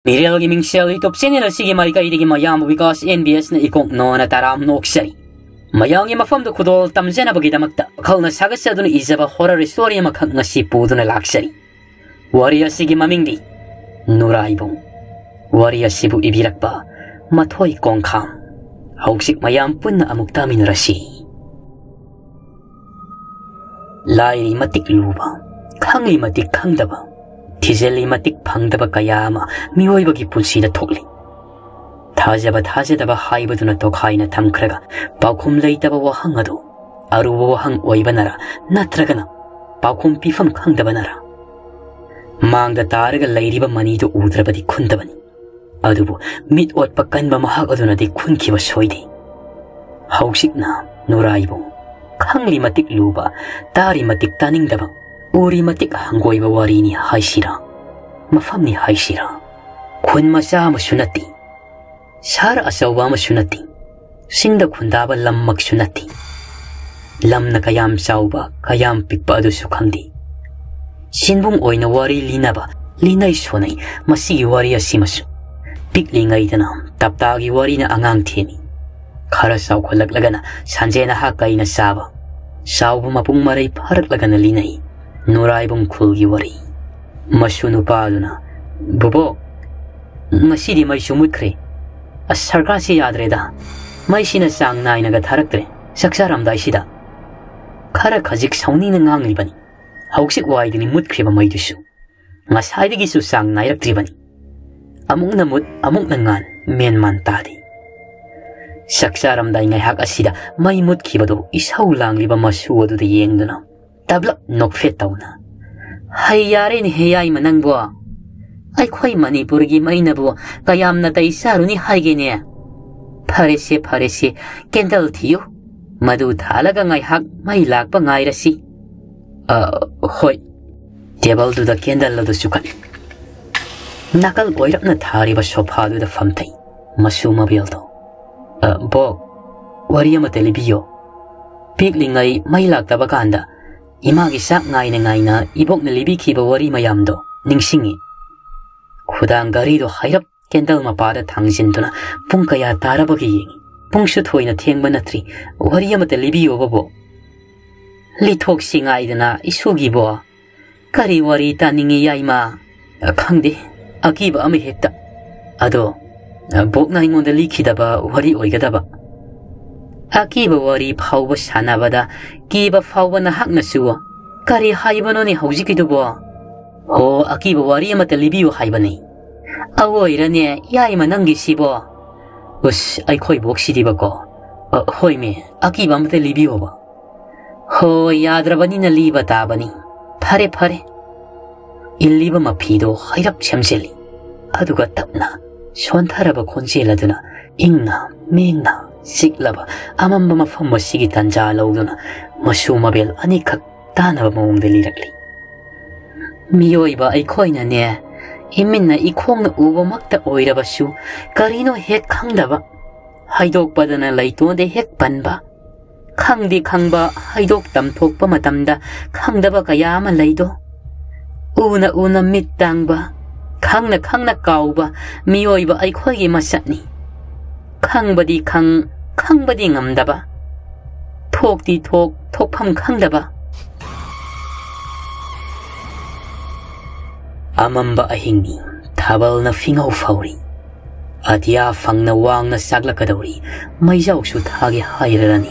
Mirelgi Mingsel YouTube channel asigi maikaidigi mayam because NBS na ikong no na taram no oksari. Mayangi mafam do kudol tamjena bagidamakta kalna sagasadun izaba horror story makang ngasi puduna laksari. Wari asigi mamingdi NURAIBUNG. Wari asibu ibirakba mathoy kongkham. Hauksik mayam punna amuktamin rasi. Lairi matik luba, khangli matik khangdaba. Tizeli matik pangdaba kayama miyoibagi punsida thokli. Thajaba thajadaba haibaduna tokhaina thamkraga paukhum leitaba wahang adu aruba wahang oibanara natragana paukhum pifam khangdabanara. Mangda taraga leiriba manidu udrabadi khundabani. Adubu mit otpa kanba mahak adunadi khunkiba soide. Hausikna NURAIBUNG khangli matik luba tari matik taningdaba uri matik hangoiba warini haisira mafamni haisira khun macha masunati sar asawa masunati singda khundaba lammak sunati lamna kayam sauba kayam pikpa adu sukhangdi sinbung oina wari linaba linai sonai masi wari asimasu piklingai dana taptagi wari na angang theni khara sau kholak lagana sanjena ha kaina saba saubu mapung marai pharak lagana linai NURAIBUNG khulgi wari masunu paduna bobo masidi mai sumukre asarka si yadreda mai sina sang nai naga tharaktre saksaram dai sida khara khajik sauni na ngangli bani hauksik waidini mutkriba mai dusu ngasaidigi su sang nai raktri bani amung na mut amung na ngan menman tadi saksaram dai ngai hak asida mai mutkibado isau langliba masu adu de yengduna tabla nokfet tauna hay yare ni heyai manangbo ai khoi manipur gi mainabu kayam na tai saruni haige ne pharese candle thiyo madu thalaga ngai hak mai lakpa ngai rasi hoi table du da candle lo du sukan nakal oirap na thari ba sofa du da famtai masuma beldo bo wari ma telebiyo piklingai mai lakta ba kanda Imagi sak ngai na ibok na libi kiba wari mayamdo ningsingi. Khudang gari do hairap kendal mapada thangjinduna pung kaya tarabagi yengi. Pung shuthoi na thengba natri wari amata libi obabo. Lithok singai dana isugi bo. Kari wari taningi yaima. Khangde akiba ami hekta. Ado bok na ingonda likhidaba wari oigadaba. Akiba wari phauba sanabada kiba phauba na hakna suwa kari haibano ni haujikidubo ho akiba wari amata libiu haibani awoirane yaima nangi sibo us ai khoi boksidi bako hoi me akiba amata libiu ba ho yadrabani na liba tabani phare illiba mapido hairap chamseli aduga tapna sontharaba khonjeladuna ingna mengna siklaba amamba mafam masigi tanja lauduna masu mabel anikak tanaba mawongda lirakli miyoiba aikhoina ne iminna ikhongna uba makta oirabasu karino hek khangdaba haidokpadana laitonde hek panba khangdi khangba haidok tamthokpa matamda khangdaba kayama laido una mit tangba khangna kauba miyoiba aikhoigi masatni Khangbadi khangbadi ngamdaba thokti thokpham khangdaba amamba ahingni thabalna fingau fauri atia fangna wangna saglakadori maijau su thage hairani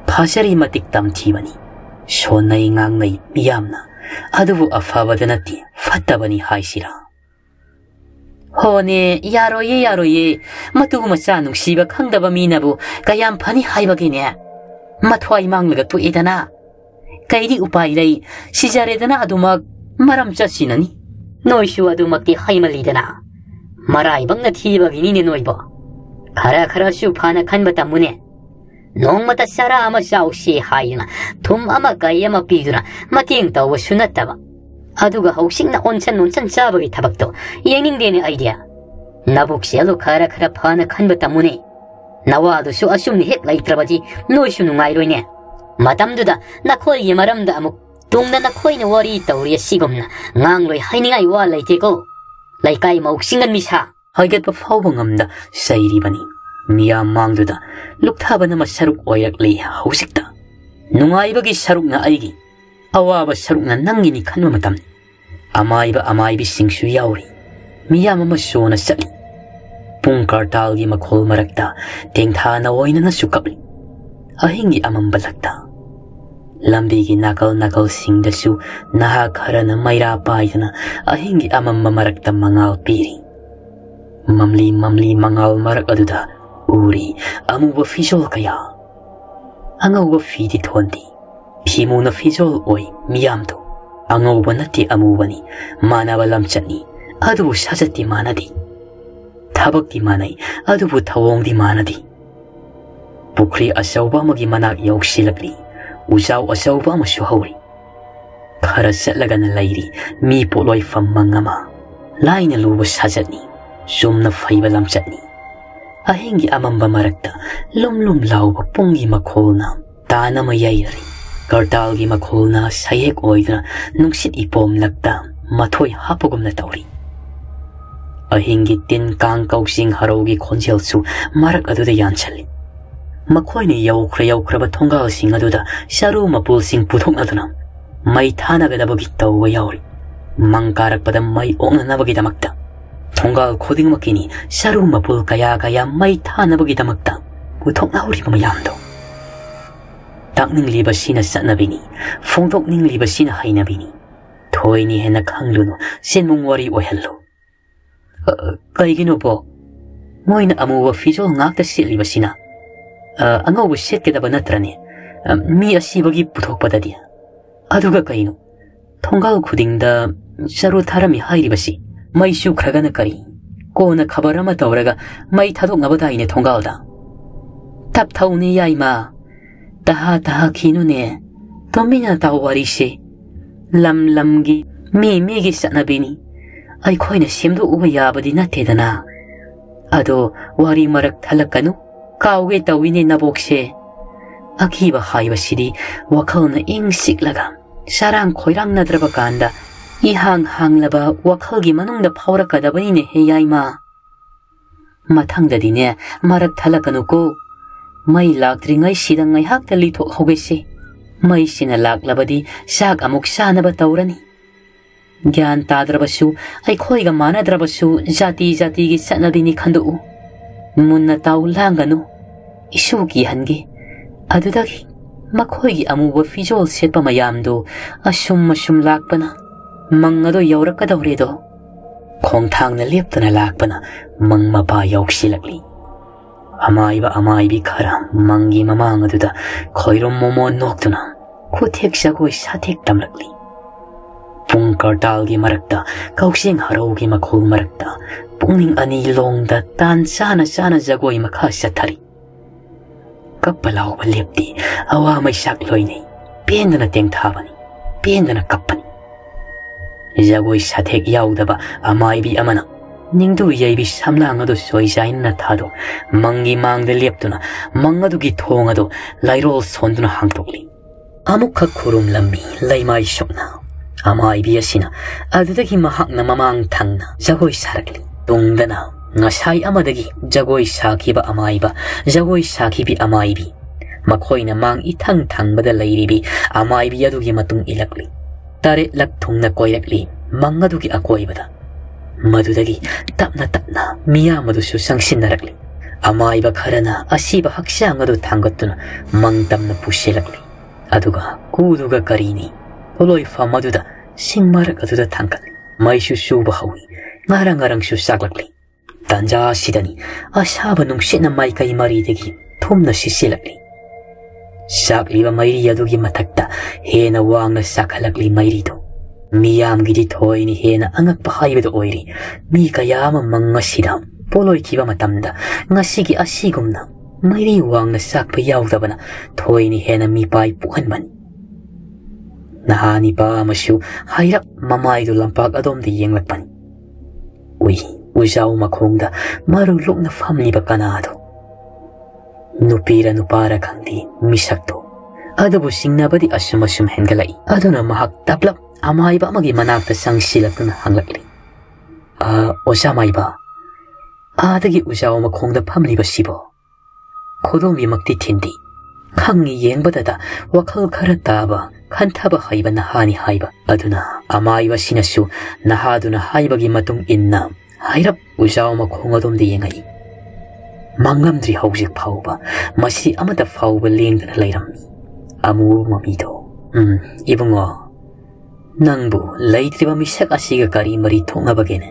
phasari matik tamthibani sonai ngangnai miyamna adubu afabadanati fattabani haisira Hone yaroye matu macha nungsiba khangdaba minabu kayam phani haibagine mathwai manglaga tu edana kaidi upai lei sijaredana adumak maram chasinani noisu adumakti haimalidana marai bangna thibagini ne noiba khara su phana khanba tamune nongmata sara ama sausi haina thum ama kayama piduna mating taw sunataba aduga hausingna onsan chabagi thabakto yeningdeni idea nabukselo khara phana khanba tamune nawadu su asumni hek laitrabaji noisu nungairoine matamduda nakhoi yemaramda amuk tungna nakhoina wari tawri sigomna ngangloi hainingai wa laiteko laikai mauksingan misa haget pa fawba ngamda sairi bani miya mangduda lukthaba na masaruk oirakli hausikta nungaibagi saruk na aigi awaba saruk na nangini khanwa matam amaibi singsu yauri miya mama sona sali pung kartal gi makhol marakta tengtha na oina na sukapli ahingi amambalakta lambi gi nakal singdasu naha kharana maira paidana ahingi amamma marakta mangal piri mamli mangal marak aduda uri amuba fijol kaya angauba fidi thondi phimuna fijol oi miyamdo angauba nati amubani manaba lamchani adu sajati manadi thabakti manai adubu thawongdi manadi pukri asauba magi manak yausilakli ujau asauba masu hauri khara satlagana lairi mi poloi fammangama laina luba sajatni sumna faiba lamchatni ahingi amamba marakta lum lauba pungi makholna tana mayayari kartalgi makholna sayek oidna nungsit ipom lakta mathoi hapugumna tauri ahingi tin kang kausing harogi khonjelsu marak aduda yanchali makhoini yaukhra ba thongal sing aduda sharu mapul sing puthoknaduna mai thanagadabagi tawwa yauri mangkarak padam mai ongnabagi damakta thongal khoding makini sharu mapul kaya mai thanabagi damakta puthoknauri mayamdo takning liba sina sanabini phongdokning liba sina hainabini thoini hena khangluno senmung wari ohello kaigino po moina amuwa fijol ngakta siliba sina angauba setkedaba natrane mi asibagi puthokpadadi aduga kaino thongal khudingda sharu tharami hairibasi maisu khragana kari kona khabarama tawraga mai thadoknaba daine thongalda tap thauni yaima taha khinune tomina tawari se lamgi mi gi sanabini ai khoina semdu uba yabadi natedana ado wari marak thalakanu kauge tawine nabokse akiba haiba sidi wakhalna ing siklaga sarang khoirang nadraba kanda hanglaba wakhalgi manungda phaurakadabani he yaima mathangdadine marak thalakanu ko mai laktringai sidangai hakta lithok hogese mai sina laklabadi sak amuk sanaba tawrani gyan tadrabasu ai khoiga manadrabasu jati gi sanabini khandu munna taw langanu isugi hange adudagi makhoigi amuba fijol setpa mayamdo asum lakpana mangado yaurakadawredo khongthangna leptana lakpana mangmapa yauksilakli amaibi khara mangi mamang aduda khoirom momo noktuna khuthek sagoi sathek tamlakli pung kartalgi marakta kauksing harogi makhol marakta pungning ani longda tan sana jagoi makha sathari kappalau balepti awa mai sak loini pendana teng thabani pendana kappani jagoi sathek yaudaba amaibi amana ningdu yaibi samlang ado soijain na thado mangi mangda leptuna mangadugi thong ado lairol sonduna hangtokli amukha khurum lammi laimai shokna amaibi asina adudagi mahakna mamang thangna jagoi sarakli tungdana ngasai amadagi jagoi sakhiba amaiba jagoi sakhibi amaibi makhoina mang ithang bada lairibi amaibi adugi matung ilakli tare lak thungna koirakli mangadugi akoibada madudagi tapna miya madusu sangsinnarakli amaiba kharana asiba haksang adu thangattuna mangtamna pusilakli aduga kuduga karini poloi famaduda singmarak aduda thangkali maisu suba hawi ngarang su saklakli tanja sidani asaba nungsitna maikai maridagi thumna sisilakli sakliba mairi adugi mathakta hena wangna sakhalakli mairido miyam gidi thoini hena angakpa haibado oiri mi kayama manga sidam poloi kiba matamda ngasigi asigumna mairi wangna sakpa yaudabana thoini hena mi pai puhanbani nahani pa masu hairap mamaidu lampak adomdi yenglakpani ujau makhongda maru lukna famliba kanado nupira nupara khangdi misakto adabu singnabadi asum hengalai aduna mahak taplap amaiba magi manakta sangsilakna hanglakli oja maiba adagi ujaw makhongda phamliba sibo khodombi makti thindi khangni yengbadada wakhal khara taba khanthaba haiba nahani haiba aduna amaiba sinasu nahaduna haibagi matung inna hairap ujaw makhongadomdi yengai mangamdri haujik phauba masi amata phauba lengdana lairamni amu mamido ibungo nangbu laitriba misak asiga kari mari thongnabagene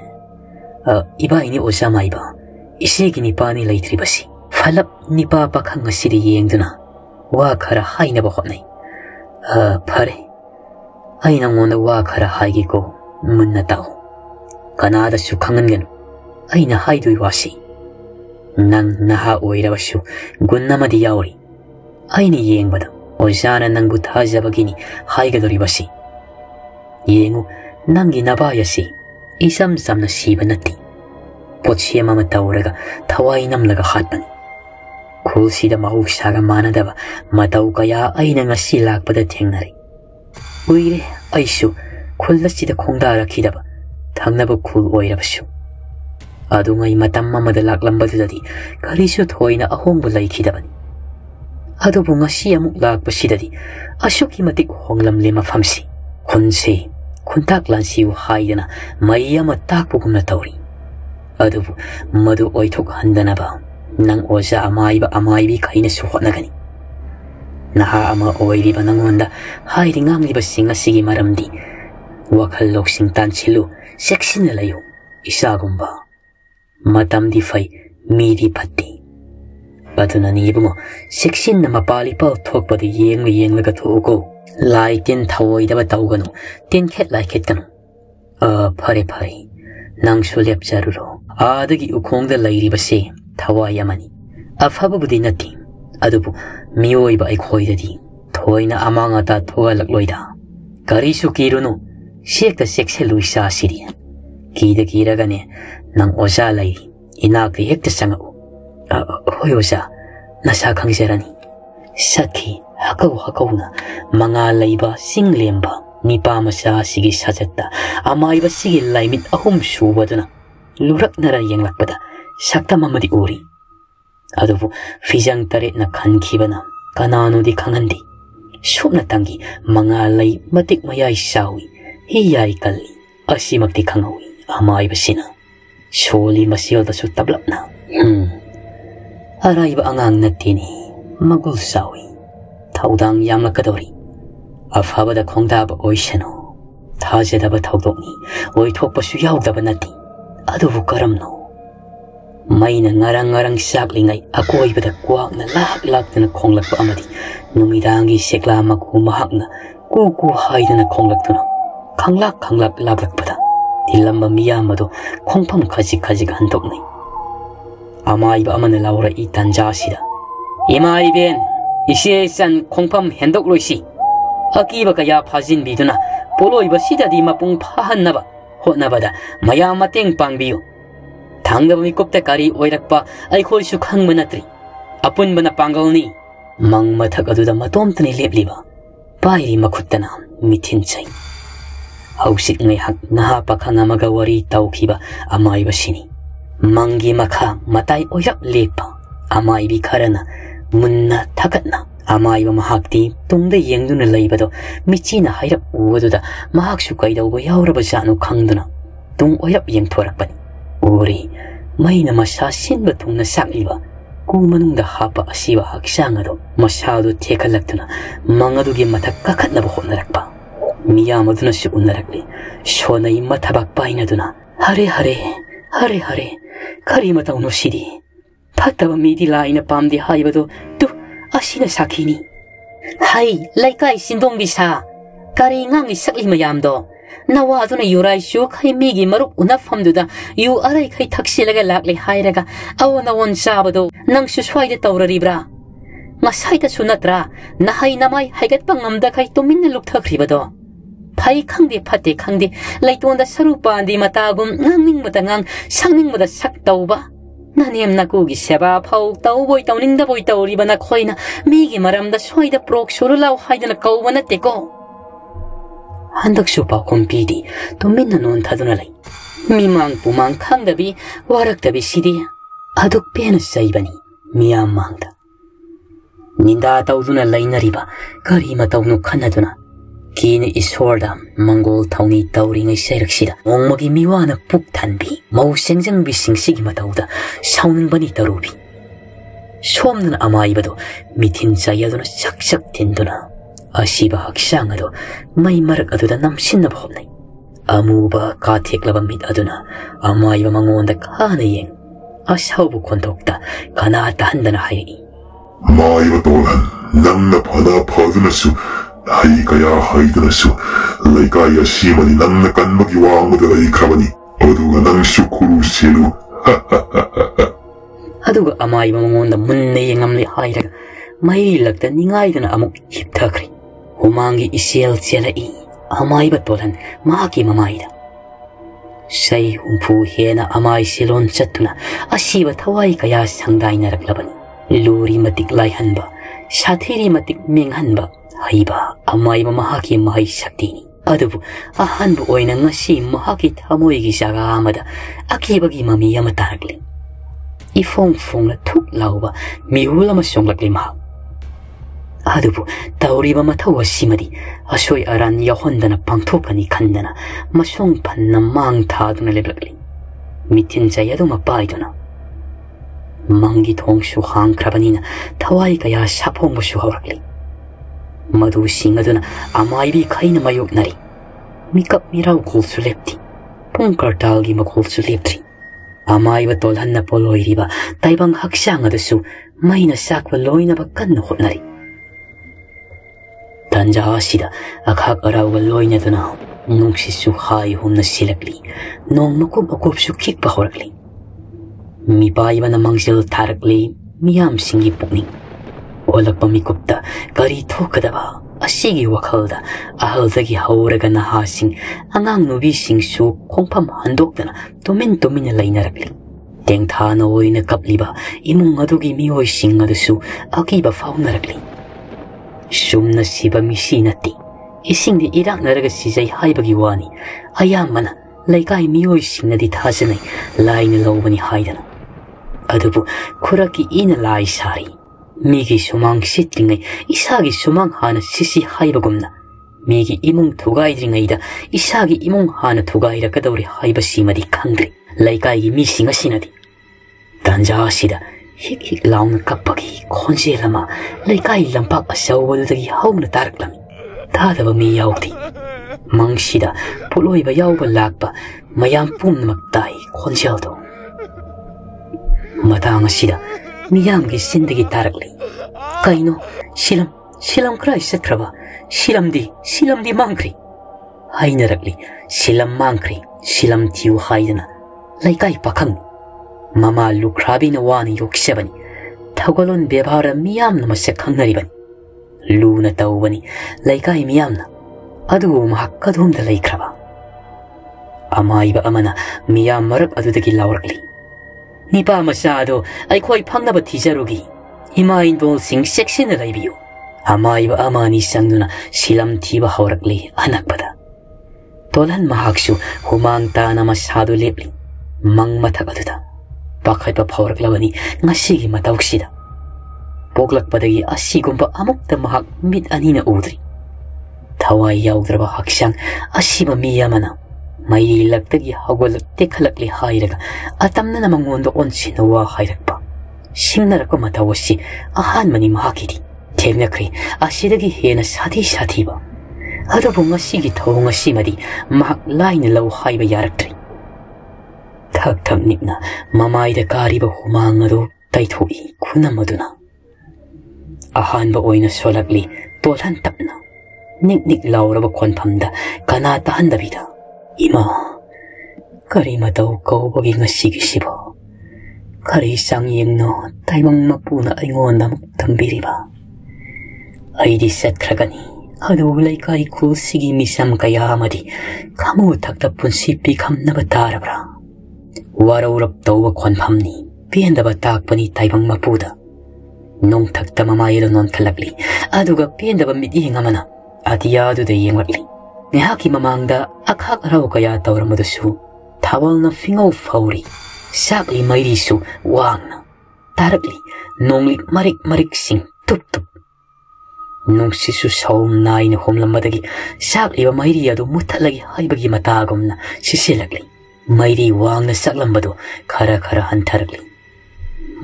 iba ini oja maiba isigi nipani laitribasi falap nipa pakhang asiri yengduna wa khara hainaba hotnai phare aina ngonda wa khara haigi ko munna taw kanada su khangangenu aina haidui wasi nang naha oirabasu gunnamadi yauri aini yengbada ojana nangbu thajabagini haigadoribasi yengu nangi nabayasi isam samna siba nati pochie mama tawraga thawai namlaga hatpani khulsida mahuksaga manadaba matau kaya aina ngasi lakpada thengnari uire aisu khullasida khongdara khidaba thangnaba khul oirabasu adungai matam mamada laklambadudadi karisu thoina ahongbu laikhidabani adubu ngasi amuk lakpasidadi asuki matik honglamle mafamsi khunse khuntak lansiu haidana mayama takpugumna tawri adubu madu oithok handanaba nang oja amaibi kaina suhotnagani naha ama oiriba nangonda hairi ngamliba singa sigi maramdi wakhal loksing tanchilu seksina layo isagumba matamdi fai midi patti aduna ni bungo seksin na mapali pal thokpadi yenglaga thuko lai tin thawoidaba tawganu tin khet lai khet kanu phare nang sulep jaruro adagi ukhongda lairibase thawai amani afaba budi nati adubu miyoiba aikhoidadi thoina amanga ta thoga lakloida karisu kirunu sekta sekselu isa siri kiragane nang oja lai inakri hekta sanga hoi oja nasa khangserani sakhi hakauna manga laiba singlemba nipa masa sigi sajatta amaiba sigi laimit ahum subaduna luraknara yenglakpada sakta mamadi uri adubu fijang tare na khankibana kananu di khangandi subna tangi manga lai matik mayai sawi hi yai kalli asimakti khangawi amaiba sina soli masil da su tablapna araiba angang natini magul sawi thaudang yamla kadori afabada khongdaba oisano thajadaba thaudokni oithokpa su yaudaba nati adubu karamno maina ngarang saklingai akoibada kwakna laktana khonglakpa amadi numidangi sekla maku mahakna ku haidana khonglaktuna khanglak lablakpada dilamba miyamado khongpham khaji handoknai amaiba amana laura I tanjasida imai ben ise san khongpham hendokloisi akiba kaya phajin biduna poloiba sidadi mapung phahannaba hotnabada maya mateng pangbiyu thangdaba mikopta kari oirakpa aikhoisu khangba natri apunbana pangalni mang mathak aduda matomtani lepliba pairi makhuttana mithin chai hausik ngai hak naha pakhanga maga wari thokhiba amaiba sini mangi makha matai oirap lekpa amaibi kharana munna thakatna amaiba mahakti tungda yengduna leibado michina hairap uwaduda mahaksu kaidauba yauraba janu khangduna tung oirap yengthorakpani uri maina masa sinba tungna sakliba ku manungda hapa asiba haksangado masadu thekalaktuna mangadugi mathak kakhatnaba hotnarakpa miyamaduna su unarakli shonai mathabak painaduna hare kari matauno sidi phataba midi laina pamdi haibado tu asina sakhini hai laikai sindong bisa kari ngangi sakli mayamdo nawa aduna yurai shu khai migi maruk unafamduda yu arai khai thaksilaga lakle hairaga awona won sabado nang su swaida tawraribra ngasaida sunatra nahai namai haigat pangamda khai tuminna lukthakhribado phai khangde phate khangde laitonda sarupa andi matagum ngangning matangang sangning mada sak tauba nanem nakugi seba phau tauboi tauning da boi tauri bana khoina migi maramda soida prok suru law haidana kaubana teko Handaksu pakom pidi, tuminna non thadunalay. Mimang pumang khangdabi, warakdabi sidi, aduk pena saibani, miyam mangda. Ninda tauduna lainariba, karima taunu khanaduna. Kini isorda, mangol tauni tauring ay sayraksida, ongmagi miwana puk tanbi, mau sengjang bising sigima tauda, sauning bani tarubi. Somduna amaibado, mitin sayaduna sak tinduna. Asiba haksangado, may marak aduda namsinna bahomnay. Amuba katheklaba mit aduna, amaiba mangonda kanayeng. Asabu kontokta, kanata handana hayi. Maiba tolan, nangna pada padanasu, hai kaya haidanasu, laikaya simani nangna kanmagi wangda laikrabani, aduga nang shukuru selu. Aduga amaiba mangonda munne yengamli hairaga, may lagda ningaydana amuk hipthakri. Humangi isiel tselai, amaiba tolan mahaki mamaida. Say humpu hena amai silon chatuna, asiba thawai kaya sangday naraklabani. Luri matik laihanba, sathiri matik minghanba, haiba amaiba mahaki mahai saktini. Adubu ahanbu oina ngasi mahaki thamoigi saga amada, akibagi mami yamatarakli. Ifong la thuk lauba, mihula masyonglakli mahak. Adubu tauriba mathawa simadi, asoy aran yahondana pangthokani khandana, masong panna mang thaduna leblakli. Mitin sayadu mapaiduna. Mangi thongshu hang krabanina, thawai kaya sapong bashu hawrakli. Madu singaduna amaibi kaina mayok nari. Mikap mirau kulsu lepti, pungkartalgi makulsu leptri. Amaiba tolhanna poloiriba, taibang haksangadasu, mayna sakwa loina bakanna hotnari. Tanja asida, akhak arawa loina duna, nungsisu hai humna silakli, nong makup su kikpa horakli. Mipaiba na mangsil tarakli, miyam singi pukning. Olak pamikupta, kari thokadaba, asigi wakhalda, ahaldagi hauraga na hasing, angang nubi singsu kongpam handokdana, tumin lainarakli. Tengthana oina kapliba, imung adugi miyoy singadusu, akiba faunarakli. Sumna siba misinati, ising di irak naraga sisay haibagi wani, ayamana, laikay miyoy singnadi thasanay, laina lawbani haidana. Adubu kuraki ina lai sari, migi sumang sitringay, isagi sumang hana sisi haibagumna, migi imong thugaidringayda, isagi imong hana thugaira kadawri haiba simadi kangri, laikay misinga sinadi. Tanja asida, hik launa kapagi, konse lama, laikay lampak asawwadagi hauna taraklami, tadaba mi yawti. Mangsida, puloy ba yawba lakba, mayam pumnamaktai, konseldo. Matang asida, miyamgi sindagi tarakli. Kaino, silam kray satraba, silamdi mangkri. Hay narakli, silam mangkri, silam tiyu haydana, laikay pakang. Mama lukrabi na wani yoksabani, tawgalon bebara miyam na masakang naribani. Luna tawbani, laikay miyam na, adu mahakadhum da laikraba. Amaiba amana, miyam marag adudagi lawrakli. Nipa masado ay ko'y pangnaba tijarugi. Himayin bol sing seksi na laibiyo. Amaiba amani sangduna silam tiba hawrakli anak pada. Tolan mahaksu humang ta na masado lepli. Mang matagaduda. Bakay pa hawraklawani ngasigi matawksida. Poglak padagi asigumpa amok ta mahak mit anina udri. Taway yawdraba haksang asiba miyamana. May lagtagi hawalak tekalakli hayraga atamna na mangondo onsi na wa hayrakpa. Singnarako matawasi ahan mani mahakidi. Tegnakri asidagi hena sati ba. Adobo ngasigi tawo ngasimadi mahak lain na law hayba yaraktri. Tagtag nikna mamayda kariba humangado taytoi kunamaduna. Ahan ba oy na solagli tolhan tapna. Nik lauraba konpamda kanata handabida. Ima, kari mataw ko bagi ngasigi siba. Kari sang yengno taymang mapuna ay ngonda magtambiri ba. Ay di satragani, adulay kay kul sige misam kaya amadi, kamu tagtapun sipi kam na batara bra. Waraurap daw wakwan pamni, piyanda batak pa ni taymang mapuda. Nung tagtamamayo non kalagli, aduga piyanda ba mitihinga mana, at yado da yengwatli. Ngahaki mamangda akhak araw kaya tawramadusu thawal na fingaw fauri sakli mairisu wangna tarakli nonglik marik sing tup nung sisu saum nai na homlamadagi sakli ba mairi adu muthalagi haibagi matagomna sisilagli mairi wangna saklambadu khara hantarakli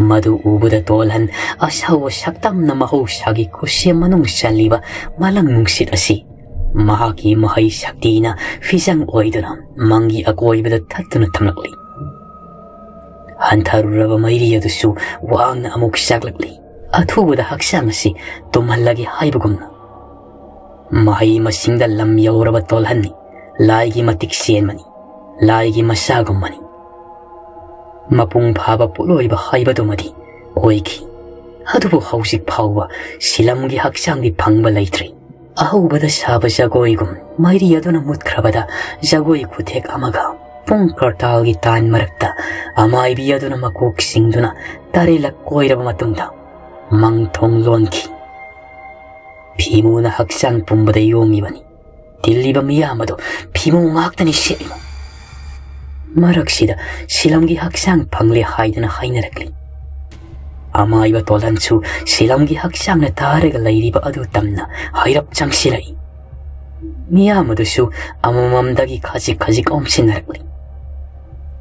madu ubuda tolhan asawa saktamna mahusagi kusiya manung saliba malang nungsit asi mahaki mahai saktina fisang oiduna mangi akoibada thattuna thamlakli hantaruraba mairi adusu wangna amuk saklakli athubuda haksang asi tumhallagi haibagumna mahai masingda lam yauraba tolhanni laigi matik senmani laigi masagumani mapung phaba puloiba haibadumadi oiki adubu hausik phawba silamgi haksangdi phangba laitri ahubada saba jagoigum mairi aduna mutkrabada jagoi kuthek amaga pung kartalgi tan marakta amaibi aduna makok singduna tarela koiraba matungda mangthong lonki phimuna haksang pumbada yomibani tilliba miyamado phimu ngaktani selima maraksida silamgi haksang phangle haidana hainarakli amaiba tolanchu silamgi haksang na taraga lairiba adu tamna hairap changsilai miyamadusu amamamdagi khajik omsinarakli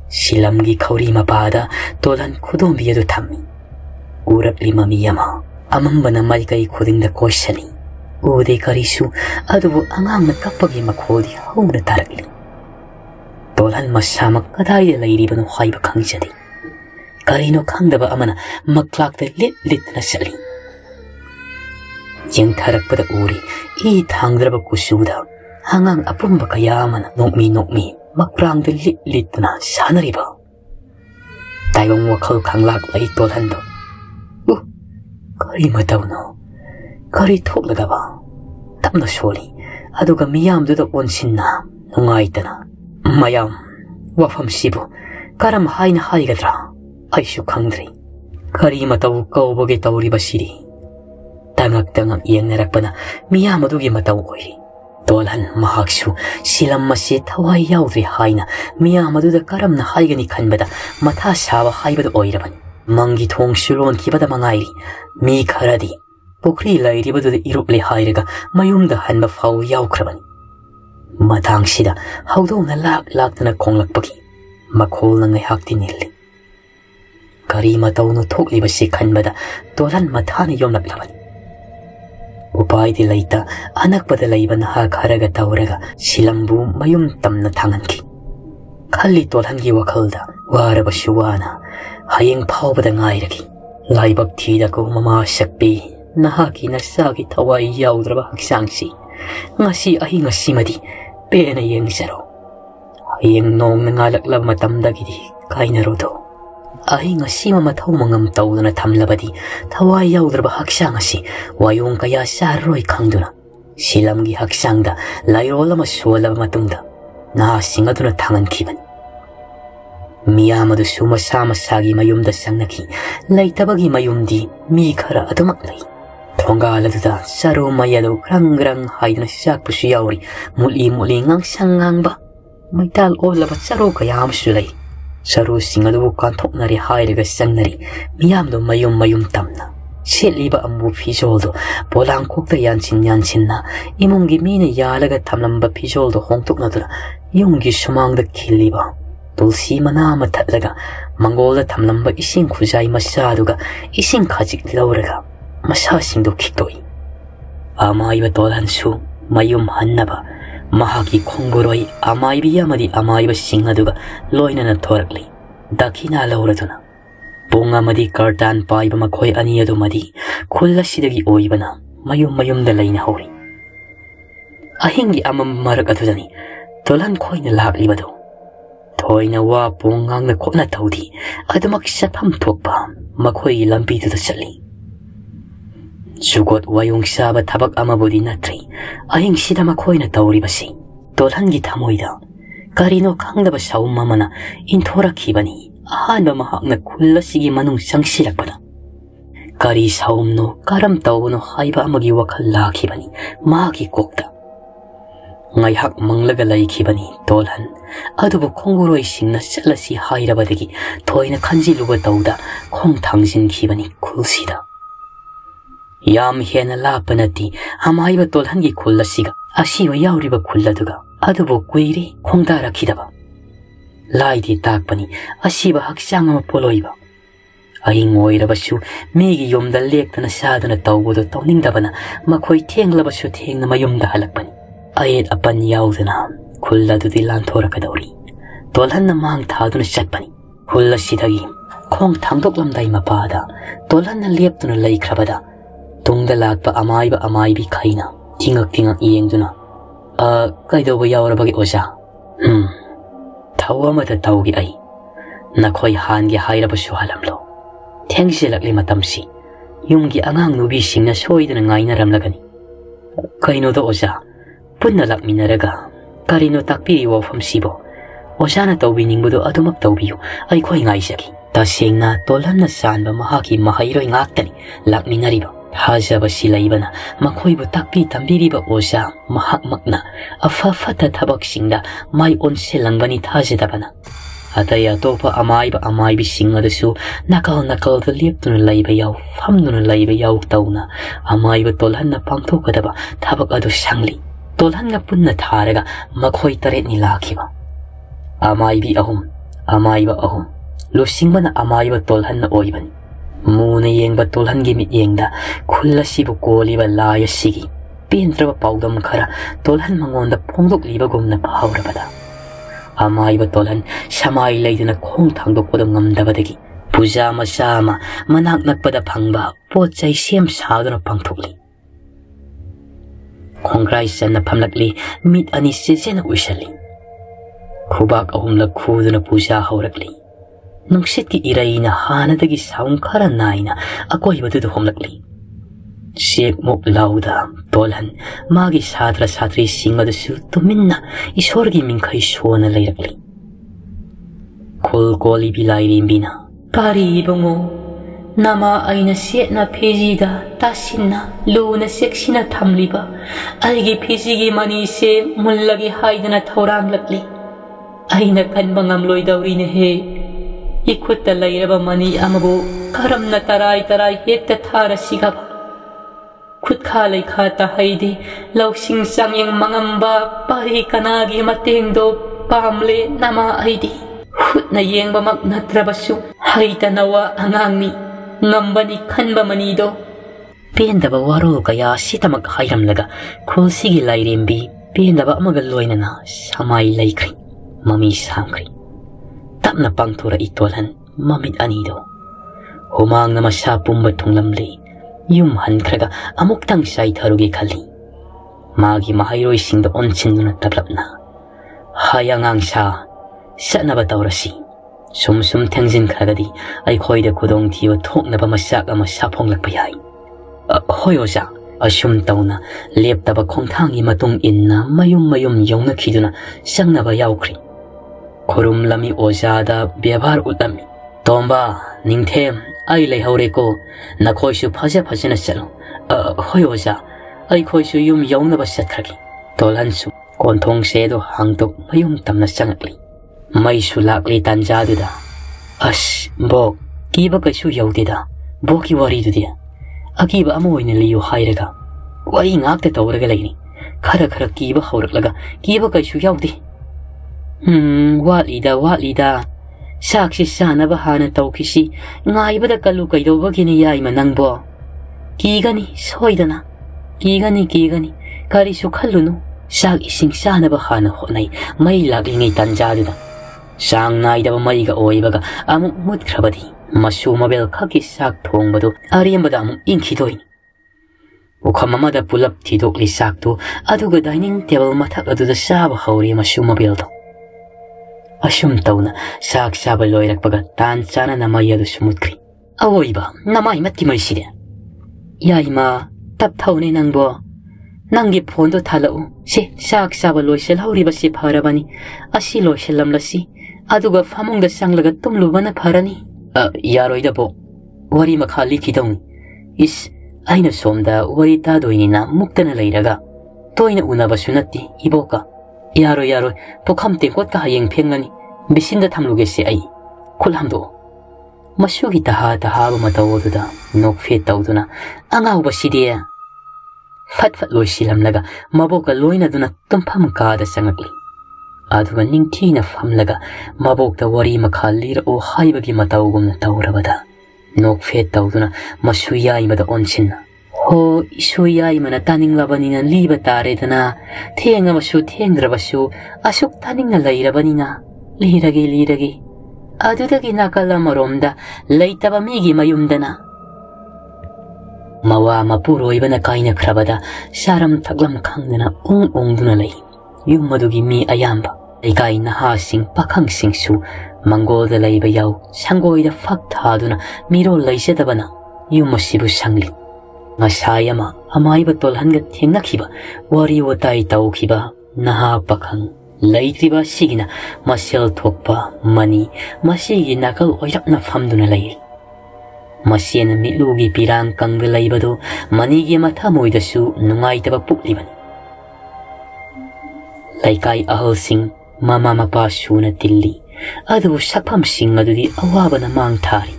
silamgi khauri mapada tolan khudombi adu thammi urakli mamiyama amambana maikai khudingda koisani ude karisu adubu angangna kappagi makhodi hauna tarakli tolan masama kadai lairibanu haiba khangjadi karino khangdaba amana maklakta lit na sali jeng tharakpada uri I thangraba kusuda hangang apumba kaya amana nokmi makrangda lit na sanariba taibang wakhal khanglak lai tolhando kari matawno kari thoklagaba tamna soli aduga miyamduda onsinna nungaitana mayam wafam sibu karam haina haigadra aishu khangdri kari mataw kawbage tawriba siri tangak yengnarapana miyamadugi mataw oiri tolhan mahaksu silam masi thawai yaudri haina miyamaduda karamna haigani khanbada matha saba haibadu oirabani mangi thong sulon kibada mangairi mi kharadi pokri lairibaduda iruple hairaga mayumda hanba faw yaukrabani mathangsida haudongna laktana konglakpagi makholna ngaihakti nilli kari matawno thoklibasi khanbada tolan mathana yomlaklabani upaidi laita anakpada laibana ha kharaga tawraga silambu mayum tamna thanganki khalli tolhangi wakhalda waraba shuwana hayeng phawbada ngairagi laibak thida ko mama sakpi nahaki nasagi thawai yaudraba haksangsi ngasi ahi ngasi madi pena yengsaro hayeng nong nangalaklab matamdagidi kainarodo ahi ngasi mamathau mangam tawduna thamlabadi thawai yaudraba haksang asi wayong kaya sarroi khangduna silamgi haksangda lairolama solaba matungda na singaduna thangankibani miyamadu suma sama sagi mayumda sangnaki laitabagi mayumdi mi khara adumak lai thongaladuda saro mayado grang haidna sakpusu yauri muli ngang sangangba maital olaba saro kayam sulai saro singadu kanthoknari hairaga sangnari miyamdo mayum tamna seliba ambu fijoldo bolang kokta yanchinna imungi mine yalaga thamlamba fijoldo hongtuknadura yungi sumangda khiliba tulsi mana mathatlaga mangolda thamlamba ising khujai masaduga ising khajik lauraga masa singdo khitoi amaiba tolhansu mayum hannaba mahaki khongboroi amaibi amadi amaiba singaduga loinana thorakli dakina lauraduna ponga madi kartan paiba makhoi ani adumadi khulla sidagi oibana mayum da laina hori ahingi amam marak adudani tolan khoina laklibado thoina wa pongang na khona tawdi adumak sapham thokpa makhoi lambi du chali sugot wayong saba thabak amabodi natri ahing sida makhoina tawribasi tolhangi thamoida karino khangdaba saum mamana inthora khibani ahanba mahakna khullasi manung sangsilakpada kari saumno karam tawno haiba amagi wakhal lakhibani magi kokta ngay hak manglaga lai khibani tolhan adubu khonguroi singna chalasi hairabadagi thoina khanji luba tauda khong thangsin khibani khulsida yam hena lapanati amaiba tolhan gi khulasiga asiwa yauriba khulladuga adubu kuiri khongda rakhidaba laidi takpani asiba hakchanga poloiba aing oirabasu megi yomda lektana sadana tawbodo tawningdabana makhoi thenglabashu thengna mayumda halakpani ayet apan yaudana khulladudi lanthorakadouri tolhanna mang thaduna chatpani khullasidagi khong thangdoklamdai mapada tolhanna leptuna laikhrabada tungda lakpa amaibi khaina tingak yengduna kaidoba yaurabagi oja thawamata tawgi ai nakhoi hangi hairabasu halamlo thengsilakli matamsi yumgi angang nubi singna soidana ngaina ramlagani kaino do oja punna lakminaraga karino takpiri wafam sibo ojana tawbiningbudo adumak tawbiyu ai khoi ngaisaki tasengna tolhanna sanba mahaki mahairoi ngaktani lakminariba hajaba silaibana makhoibu takpi tambiriba oja mahakmakna afafata thabak singda mai onselangbani thajedabana ataya topa amaibi singadasu nakal da leptuna laiba yaw famduna laiba yaw tawna amaiba tolhanna pangthokadaba thabak adu sangli tolhanna punna tharaga makhoi taret ni lakhiba amaiba ahum losingbana amaiba tolhanna oibani muna yengba tolhangi mit yengda khullasibu koliba laya sigi pentraba pawdam khara tolhan mangonda phongdok liba gumna phaurabada amaiba tolhan samai leiduna khong thangdokpoda ngamdabadagi puja masama manak nakpada phangba pochai sem saduna pangthokli khongrai sanna phamlakli mit ani sejena uishali khubak ahumla khuduna puja haurakli nungsit ki iraina hanadagi saung khara naina akoibadu homlakli Siek mok lauda tolhan magi sadra satri singadasu tuminna isorgi mingkai sona leirakli kol koli bilai rimbina pari ibongo nama aina setna pejida tasinna luna seksina thamliba aigi pejigi mani se mullagi haidana thorang lakli aina kanbangam loidawrine he ikutta lairaba mani amabu karamna tarai hekta thara sigaba Khutkha laikha ta haidi lausing sangyang mangamba pari kanagi matengdo pamle nama aidi khutna yengba mak natrabasu haita nawa angangni ngambani khanba manido pendaba waro kaya sitamak hairamlaga khulsigi lairembi pendaba amaga loinana samai laikri mami sangri tapna pangthura itolhan mamit anido humang nama sa pumba thunglamle yum hankraga amuktang sai tharugi khali magi mahairoi singda onchinduna tablapna hayangang sa sanaba tawrasi sum thengjin khagadi ai khoida kudong thiwa thoknaba masak ama saphonglakpa yai hoyoja asum tawna leptaba khongthangi matung inna mayum yongna khiduna sangnaba yaukri khorum lami ojada byavar utami tomba ningthem ai lei haure ko na khoisu phajana chalo hoi oja ai khoisu yum yauna ba satkhagi tolansu konthong se do hangtok mayum tamna changakli mai su lakli tanja duda as bok kiba kaisu yaudida boki wari dudia akiba amoine liyu hairaga wari ngakte tawraga leini khara kiba hauраklaga kiba kaisu yaudi walida Saksi sana bahana tawkisi ngaibada kalu kaidoba gini yai manangbo kigani soidana kigani kari sukhalunu sak ising sana bahana honai mai laglingai tanjaduda sang naidaba maiga oibaga amuk mutkrabadi masu mabel khaki sak thongbadu ariambada amuk inkhidoini ukhamamada pulap thidokli saktu aduga dining table mathak aduda saba hauri masu mabeldo Asum tawna sak saba loirakpaga tan chana namayadu sumutri awoiba namai matti maiside yaima tap thawne nangbo nangi phondo thalau se sak saba loisel hauriba se pharabani asi loiselamlasi aduga famungda sanglaga tumlubana pharani yaroida bo wari makhali khidong is aina somda wari ta doinina muktana leiraga toina unabashu natti iboka yaro yaro pokham tengkot ka hayeng phengani bisinda thamluge se ai khulhamdo masugi taha ba matawoduda nok fe tawduna angau basidia fat loi silam laga maboka loina duna tumpham ka da sangakli aduga ningthina famlaga mabokta wari makhalir o haibagi matawgumna tawrabada nok fe tawduna masuya imada onsinna ho isuya imana taning labanina liba taredana thenga masu thendrabasu asuk taning lairabanina lirage adudagi nakala maromda leitaba migi mayumdana mawa mapuro ibana kaina khrabada saram thaklam khangdana ongduna lei yum madugi mi ayamba ikai naha sing pakhang sing su mangol da leiba yaw sangoi da fak thaduna miro leisedabana yum masibu sangli ngasayama amai ba tolhanga thengna khiba wari watai tawkhiba naha pakhang leitriba sigina masel thokpa mani masigi nakal oirapna famduna lei masena milugi pirang kangbe leibado manigi matha moidasu nungaitaba puklibani laikai ahal sing mama mapa suna tilli adu sapham sing adudi awabana mang thari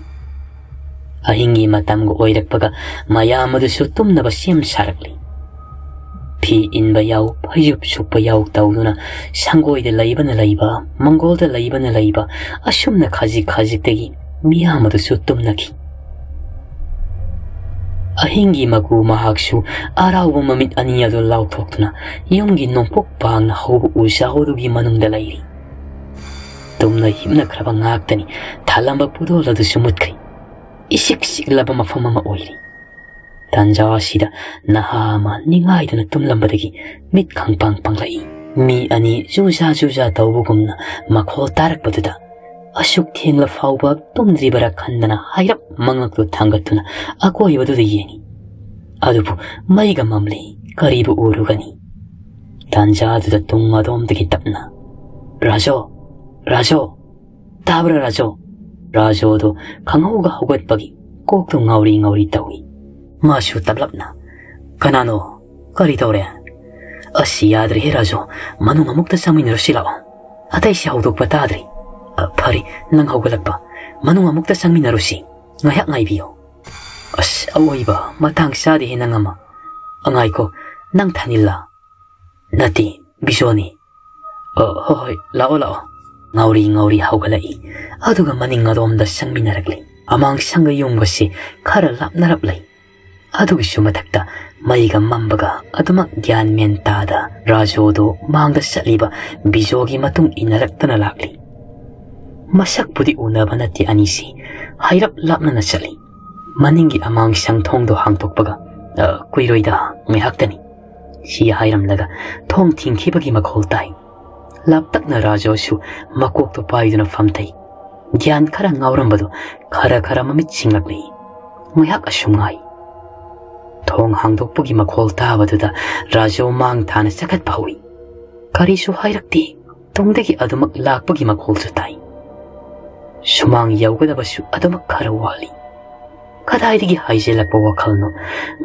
ahingi matamgo oirakpaga mayamadusu tumnaba sem sarakli pi inba yaw phayup sukpa yaw tawduna sangoida leiba mangolda leiba asumna khaji tegi miyamadusu tumnaki ahingi magu mahaksu araw mamit aniya do law thoktuna yongi nongpok pang na hobu usahodugi manungda lairi tumna himna khraba ngaktani thalamba pudola du sumutkai isik laba mafama oiri tanjawasida nahama ningaidana tumlambadagi mit khangpang panglai mi ani juja tawbugumna makhol tarakpaduda asuk thengla fauba tumdribara khandana hairap mangaktu thangatuna akoibadu yeni adubu maiga mamle karibu urugani tanjadu tungadom dagi tapna rajo tabra rajo do khanghoga hogatpagi koktu ngauri tawi masu tablapna kanano kari tawre asi yadri he rajo manunga mukta samin rosilao atai si haudok patadri phari nang haugalakpa manunga mukta sangmin rosi ngayak ngaibiyo as awoiba matang sadi he nangama angai ko nang thanilla nati bisoni hoi lao ngauri haugalai aduga maning adom sangminarakli amang sanga yumgasi khara lapnarap lai adugi sumathakta maiga mambaga aduma gyan mentada rajodo mangda saliba bijogi matung inaraktana lakli masak pudi unabanati anisi hairap lapnana sali maningi amang sang thongdo hangtokpaga kuiroida mehaktani si hairam laga thong thingkhibagi makhol tai laptakna rajosu makokto paiduna famtai gyan khara ngaurambado khara mamit singlakli ngyak asungai thong hangdokpugi makhol tabaduda rajo mang thana sakat pawi karisu hairakti tongdegi adumak lakpagi makhol sutai sumang yawgadabasu adumak khara wali kadaidigi haijelakpa wakhalno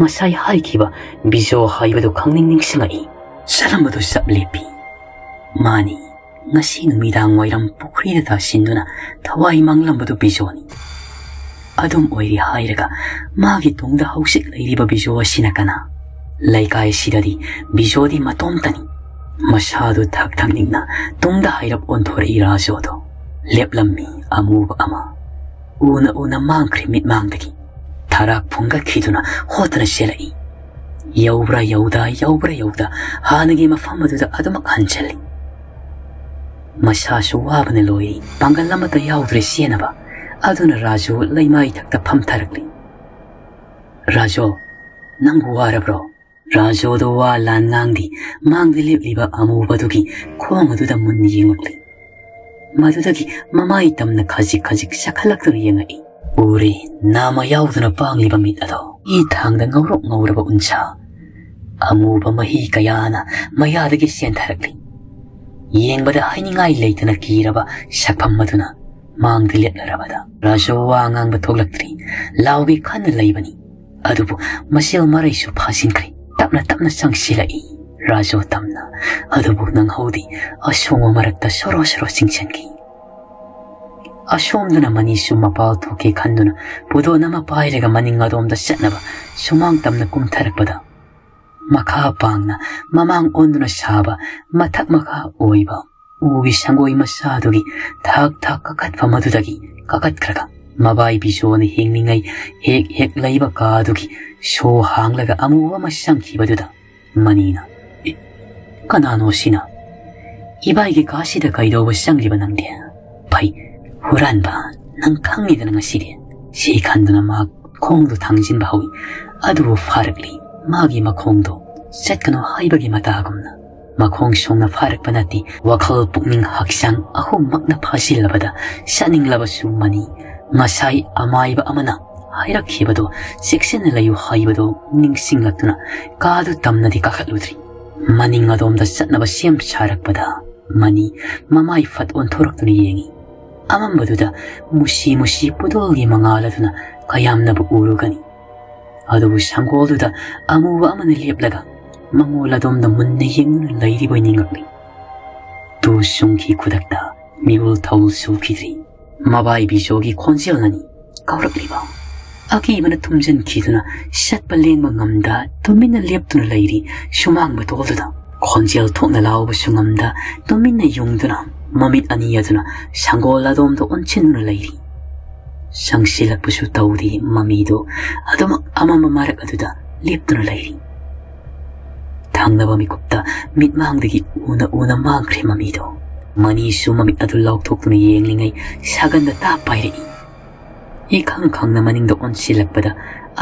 ngasai haikiba bijo haibadu khangning singai saramadu saplepi mani ngasi numidang wairam pukhri da sinduna thawai manglambadu bijoni adum oiri hairaga magi tongda hausik leiriba bijo asina kana laikai sidadi bijodi matomtani masadu thakningna tongda hairap onthori rajodo leplammi amuba ama una mangkhri mit mangdagi tharak phunga khiduna hotana selai yawbra yawda hanagi mafamaduda adumak hanchali masasu wabane loi pangalamata yawdre sienaba aduna rajo laimai thakta phamtharakli rajo nang warabro rajo do wa lan ngangdi mangdi lepliba amubadugi khongaduda munni yengakli madudagi mamai tamna khajik sakhalakta yengai uri nama yawduna pangliba mit ado I thangda ngauraba uncha amuba mahi kayana mayadagi sentharakli yengbada hainingai leitana kiraba sakpham maduna mangdi leplarabada rajo wa ngang tholaktri lawbi khan leibani adubu masil maraisu phasinkri tapna sangsilai Rajo tamna adubu nang haudi asoma marakta soro singchangi. Asomduna mani sumapal thoke khanduna pudo nama pairega maning adomda chatnaba sumang tamna kumtharakpada. Makha pangna mamang onduna saba mathak makha oiba ugi sangoi masadugi thak kakatfa madudagi kakatkraga mabai bisone hingningai hek laiba kadugi so hanglaga amuwa masangkibaduda manina kanano sina ibaigi kasida kaidoba sangliba nangde pai huranba nang khangidana ngaside si khanduna ma khongdu thangjinba hawi adu farakli magi makhongdo setkano haibagi matagumna makhong songna farakpa nati wakhal pukning haksang ahum makna phasilabada saninglaba mani ngasai amaiba amana hairakhibado section layu haibado ningsinglatuna kadu tamnadi kakhatludri maning adomda satnaba sem charakpada mani mamai fat on thoraktuni yengi amambaduda musi pudolgi mangaladuna kayamnabu urugani adubu sangolduda amuba amana leplaga mangoladom munne yenguna lairiboy ningakli tu sungki kudakta miul thaul sukidri mabai bijogi khonjelnani kaurakliba akibana tumjan kiduna satpa lengba ngamda tumina leptuna lairi sumang batolduda khonjel thokna lawba sungamda tumina yungduna mamit aniyaduna sangoladom do onchinuna lairi sangsilakpusu tawdi mamido adoma amama marak aduda leptuna lairi Tangnaba mikupta mitmangdagi una mangkri mamido mani su mamit adu laukthokna yenglingai saganda ta pairi ikang khangna maningda onsilakpada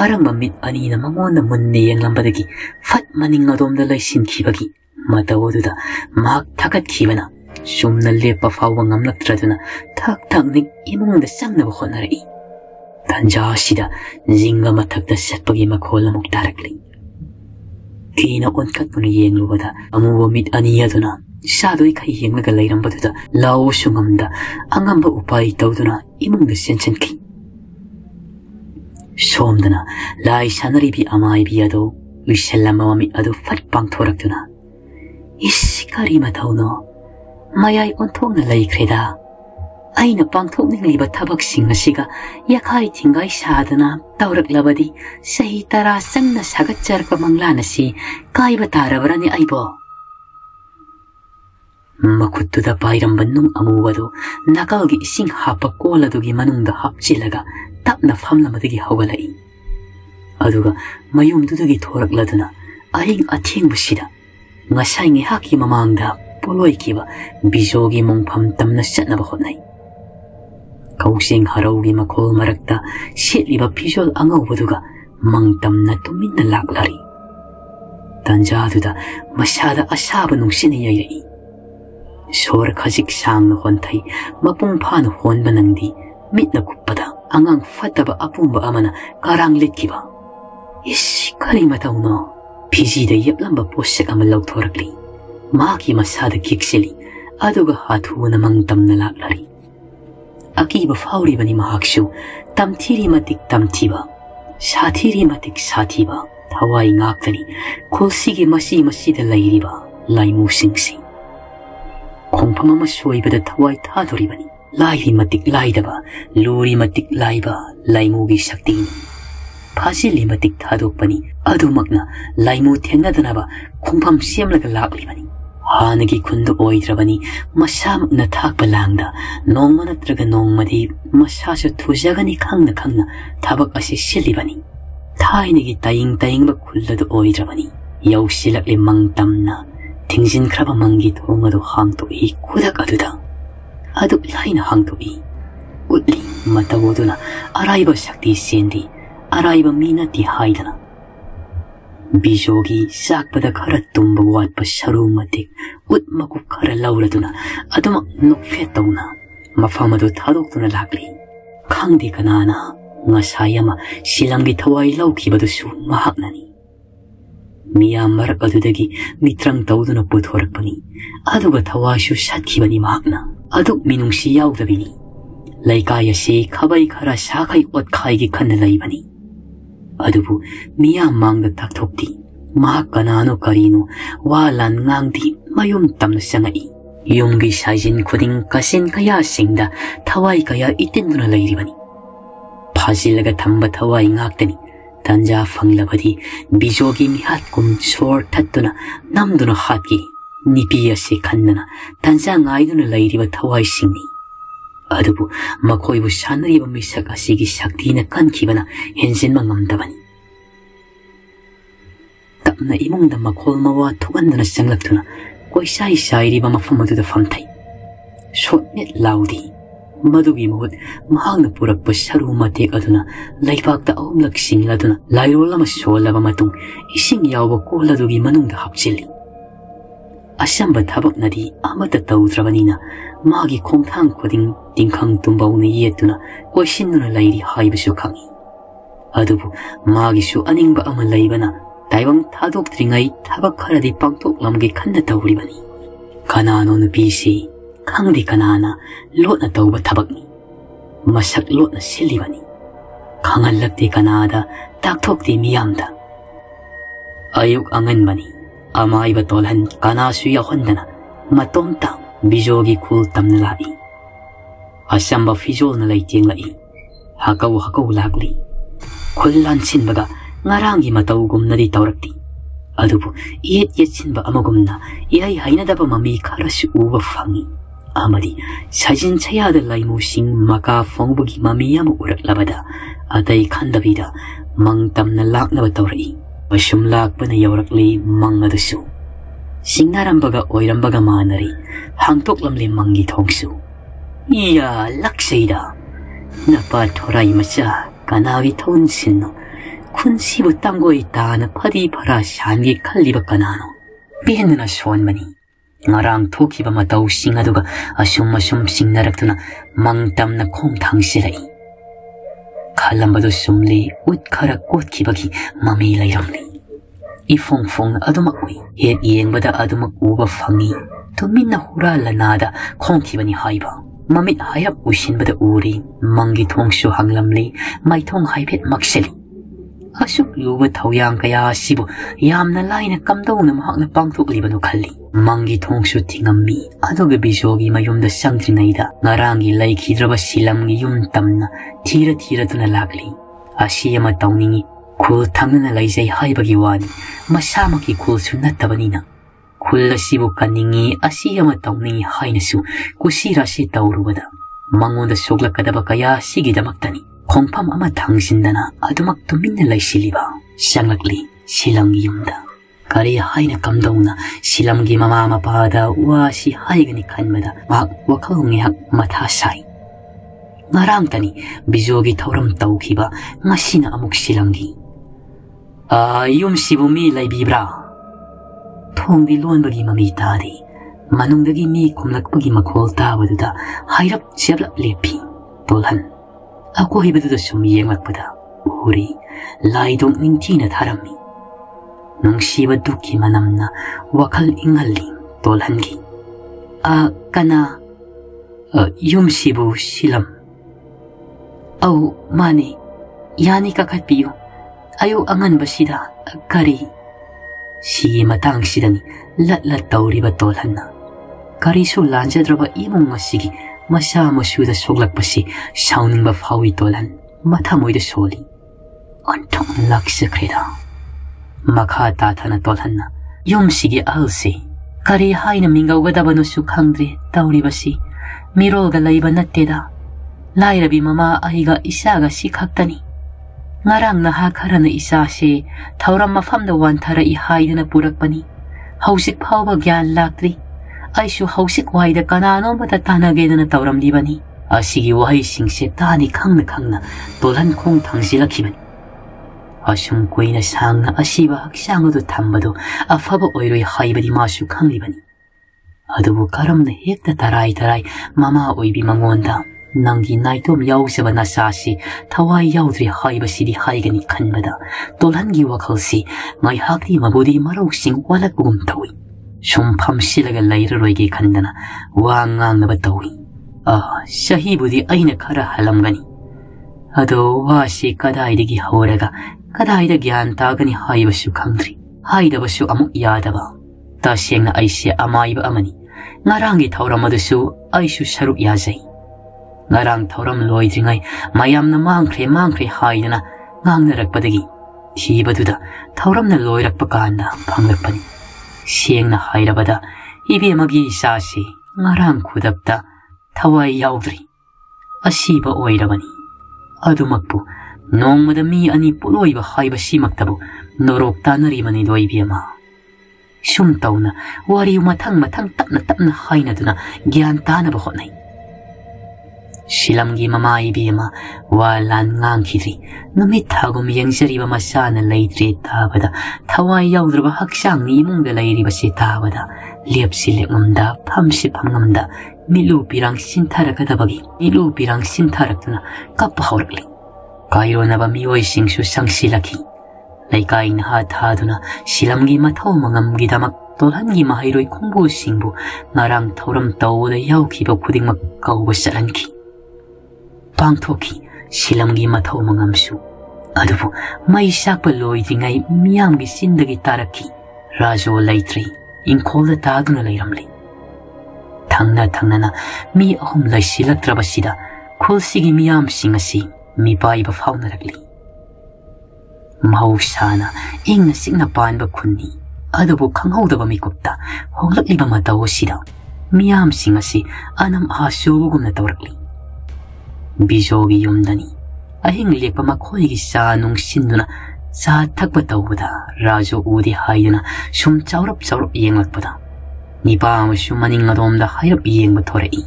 arangba mit anina mangona munne yenglambadagi fat maning adomda laisinkhibagi matawoduda mak thakatkibana sumna lepa fawa ngamlaktraduna thakni imungda sangnaba honnarai tanja sida jinga mathakda satpagi makhol amuk tarakli Kina onkat puna yenglubada amuwa mit aniyaduna sadoi kai yenglaga lairambaduna lao sungamda angamba upai tawduna imungda senchankli somdana lai sanaribi amai biyado uisallama mami adu fat pangthoraktuna iskari matawno mayai onthokna laikhreda aina pangthokningliba thabak asiga yakhai thingai sadana tawraklabadi sahi tara sangna sagatcharpa manglanasi kaiba tarabrani aibo makuttuda pairamba nung amubado nakalgi ising hapa koladugi manungda hapchilaga tapna famlamadagi hawalai aduga mayumdudagi thorakladuna aring athengbushida ngasai ngi haki mamangda poloikiba bijogi mongpham tamna chatnaba hotnai Kausing haraugi makhol marakta setliba pijol angaubaduga mangtamna tuminna laklari tanjaduda masada asaba nungsini yairei sor khajik sangna honthai mapung phana honba nangdi mitna kuppada angang fataba apumba amana karang letkiba is karimatauna pijida yeplamba possek ama lauthorakli maki masada kikseli aduga hathuna mangtamna laklari akiba fauri bani mahakshu tamthiri matik tamthiba sathiri matik sathiba thawai ngaktani khulsigi masi da lairiba laimu singsi khongphama masoibada thawai thadori bani lairi matik laidaba luri matik laiba laimu gi shakti phasili matik thadok bani adumakna laimu thengadanaba khongpham semlaga lakli bani Hanagi kundu oidrabani masamakna thakpa langda nongma natraga nongmadi masasu thujagani khangna thabak asi silibani thainagi tayingba khulladu oidrabani yausilakli mangtamna thingjin khraba mangi thongadu hangtu I kudak aduda adu laina hangtu I utli matawoduna araiba shakti sendi araiba minati haidana Bijogi sakpada khara tumba watpa saru matik utmaku khara lauraduna aduma nokfetawna mafamadu thadokuna lakli khangdi kanana ngasayama silangi thawai laukibadusu mahaknani miya marak adudagi mitrang tawduna puthorakpani aduga thawashu satkibani mahakna aduk minungsi yaudabini laikaya si khabai khara sakai otkhai gi khanna laibani adubu miya mangda takthokti Makanano karino, walan ngangdi, mayum tamna sangai. Yumgi sajin kuding kasin kaya singda, tawai kaya itinduna lairibani. Pazilaga tamba tawai ngaktani, tanja fanglabadi, bijogi mihat kum sor tatuna, namduna hatgi, nipiya se kandana, tanja ngaiduna lairiba tawai singni. Adubu, makoibu sanariba misak asigi saktina kankibana, hensin mangamdabani. Tapna imongda makol mawa tukandana sanglaktuna, koi sai riba mafamaduda famtai. Shotnet laudi, madugi mohut, mahangna purakpa saru matek aduna, laibakta aumlak singladuna, lairolama solaba matung, ising yawba koladugi manungda hapchili. Asamba thabak nadi amata taudrabanina, magi khongthang khoding tingkhang tumbauna yetuna, koi sinnuna lairi haibasu khangi. Adubu, magi su aningba ama laibana, Taiwang tadok tringai thabak kharadi pangtok lamge khanda tawribani. Kanano nupisi, khangdi kanana, lotna tawba thabakni. Masak lotna silibani. Khangallakti kanada, takthokti miyamda. Ayuk anganbani, amaiba tolhan kanasu yahondana, matomta bijogi kul tamna lai. Asamba fizol na laitiang lai, hakaw lagli. Kullan sinbaga, ngarangi matawgum na di tawrakti. Adubu, iyet sinba amagum na, iyay hainadaba mami karasu uwa fangi. Amadi, sajin chayada laimusing maka fongbagi mamiyam urak labada, atay kandabida, mangtam na lak na batawrai. Basum lak pa na yawrakli mangadasu. Singnarambaga oirambaga manari, hangtok lamli mangi tongsu. Iya, laksayda. Napathoray masya, kanagi tonsin no. Kunsibu tangoy na padi para shangi kaliba kanano. Bihin na suwan mani. Ngarang thokhiba mataw singaduga asum singnarakuna mangtam na khongthang silai. Kalambado sumli utkara kotkibagi mami layramli. Ifongfong adumakwi het yengbada adumak uba fangi. Tuminna hura lanada khongkibani haiba. Mamit hayap usinbada uri mangi thongsu hanglamli maithong haibet makseli. Asuk luba tawyang kaya sibu yamna laina kamdaw na mahak na pangtuk libano kali. Mangi thongsu tingammi adoga bijogi mayumda sangtrinaida ngarangi laikhidraba silamngi yumtamna tira tuna lagli. Asiya matawningi kul tangna na laizay haibagi wani masamaki kul sunatabanina. Kula sibu kaningi asiya matawningi hainasu kusira si tawrubada. Mangonda sogla kadaba kaya sigidamaktani. Kongpam ama tangsindana adumak tuminna laisiliba. Syanglakli silamgi yumda. Kari haina kamdauna silamgi mama mapada wa si haigani kanmada wakal ngihak matasay. Ngarang tani bijogi tawram thokhiba ngasina amuk silamgi. Yum sibumi laibibra. Thongdi lonbagi mami tadi. Manungdagi mi kumlakpagi makhol tawaduda hairap siablak lepi. Tolhan. Ako hibaduda sumiyenglakpada, uri, laidong nintina tharami. Nang siba duki manamna, wakal ingaling tolhangi. Kana, yung sibu silam. Mani, yani kakatpiyo, ayaw angan ba sida, kari. Sige matang sidani, lat tawriba tolhan na. Kari so lanjadraba imong masigi, Masama suda soglak pasi sauning ba fawi tolan matamoy da soli. Antong laksa kreda. Makha tatana tolan na. Yung sige alsi. Kari hay na mingaw gadaba no sukhangdri tawri basi. Mirol galayba nateda. Layrabi mama aiga isaga sikhaktani. Ngarang na hakara na isa si tawram mafam na wantara ihay na purakpani. Hausik pawa gyan laktri. Aisu hausik wahida kanano matatanagay na tawram libani. Asigi wahay singse tani kangna tolan kong tangsilakibani. Asum kway na sang na asiba haksangado tambado afaba oiroy haibadi masu kang libani. Adubu karam na hekta taray mama oibi mangonda. Nanggi naitom yaw saba nasasi taway yawdri haiba sidi haigani kanbada. Tolan gi wakalsi ngay hakdi mabudi maraw sing walak bugum tawi. Sumpam silaga layraroyge kandana wangang na batawi. Sahibudi ay nakara halamgani. Ado wasi kadaydagi hauraga kadayda gyan tagani haibasu kangdri. haidabashu amuk yadaba tasengna aise amaiba amani ngarangi thauram adusu aisu saruk yazai ngarang thauram loidringai mayamna mangkhre haidana ngangnarakpadagi thibaduda thauramna loirakpa kanda phanglakpani sengna hairabada ibemagi isase ngarang khudapta thawai yaudri asiba oirabani adumakpu nongmada mi ani puloiba haiba simaktabu norok tanaribani doibema sum tauna wari mathang tapna hainaduna gyan tanaba hotnai Silamgi mama ibema walan ngangkhidri numit thagum yengzariba masana leitri tabada thawai yaudrba haksang ni imungda leiriba se tabada lepsi lengamda phamsi phamngamda milu pirang sintharakadabagi milu pirang sintharakna kappa hawrakli kairona mioi singsu sangsilaki laikai na thaduna silamgi mathau mangamgi damak tolhangi mahairoi khongbu singbu ngarang thauram tawda yaukhiba khudingmak kauba saranki pangthoki silamgi mathau mangamsu adubu mai sakpa loidingai miyamgi sindagi taraki rajo laitri inkholda taduna leiramli thangna mi ahum laisilaktrabasida khulsigi miyam singasi mi paiba faunaragli mausana ingna signa panba khunni adubu khanghaudaba mikupta hoglakliba matawsida miyam singasi anam asugumna tawrakli bijogi yumdani ahing lekpa makhoigi sa nung sinduna sa thakpa tawbada rajo udi haiduna sum chaurap yenglakpada nipa amashu maning adomda hairap yengba thorai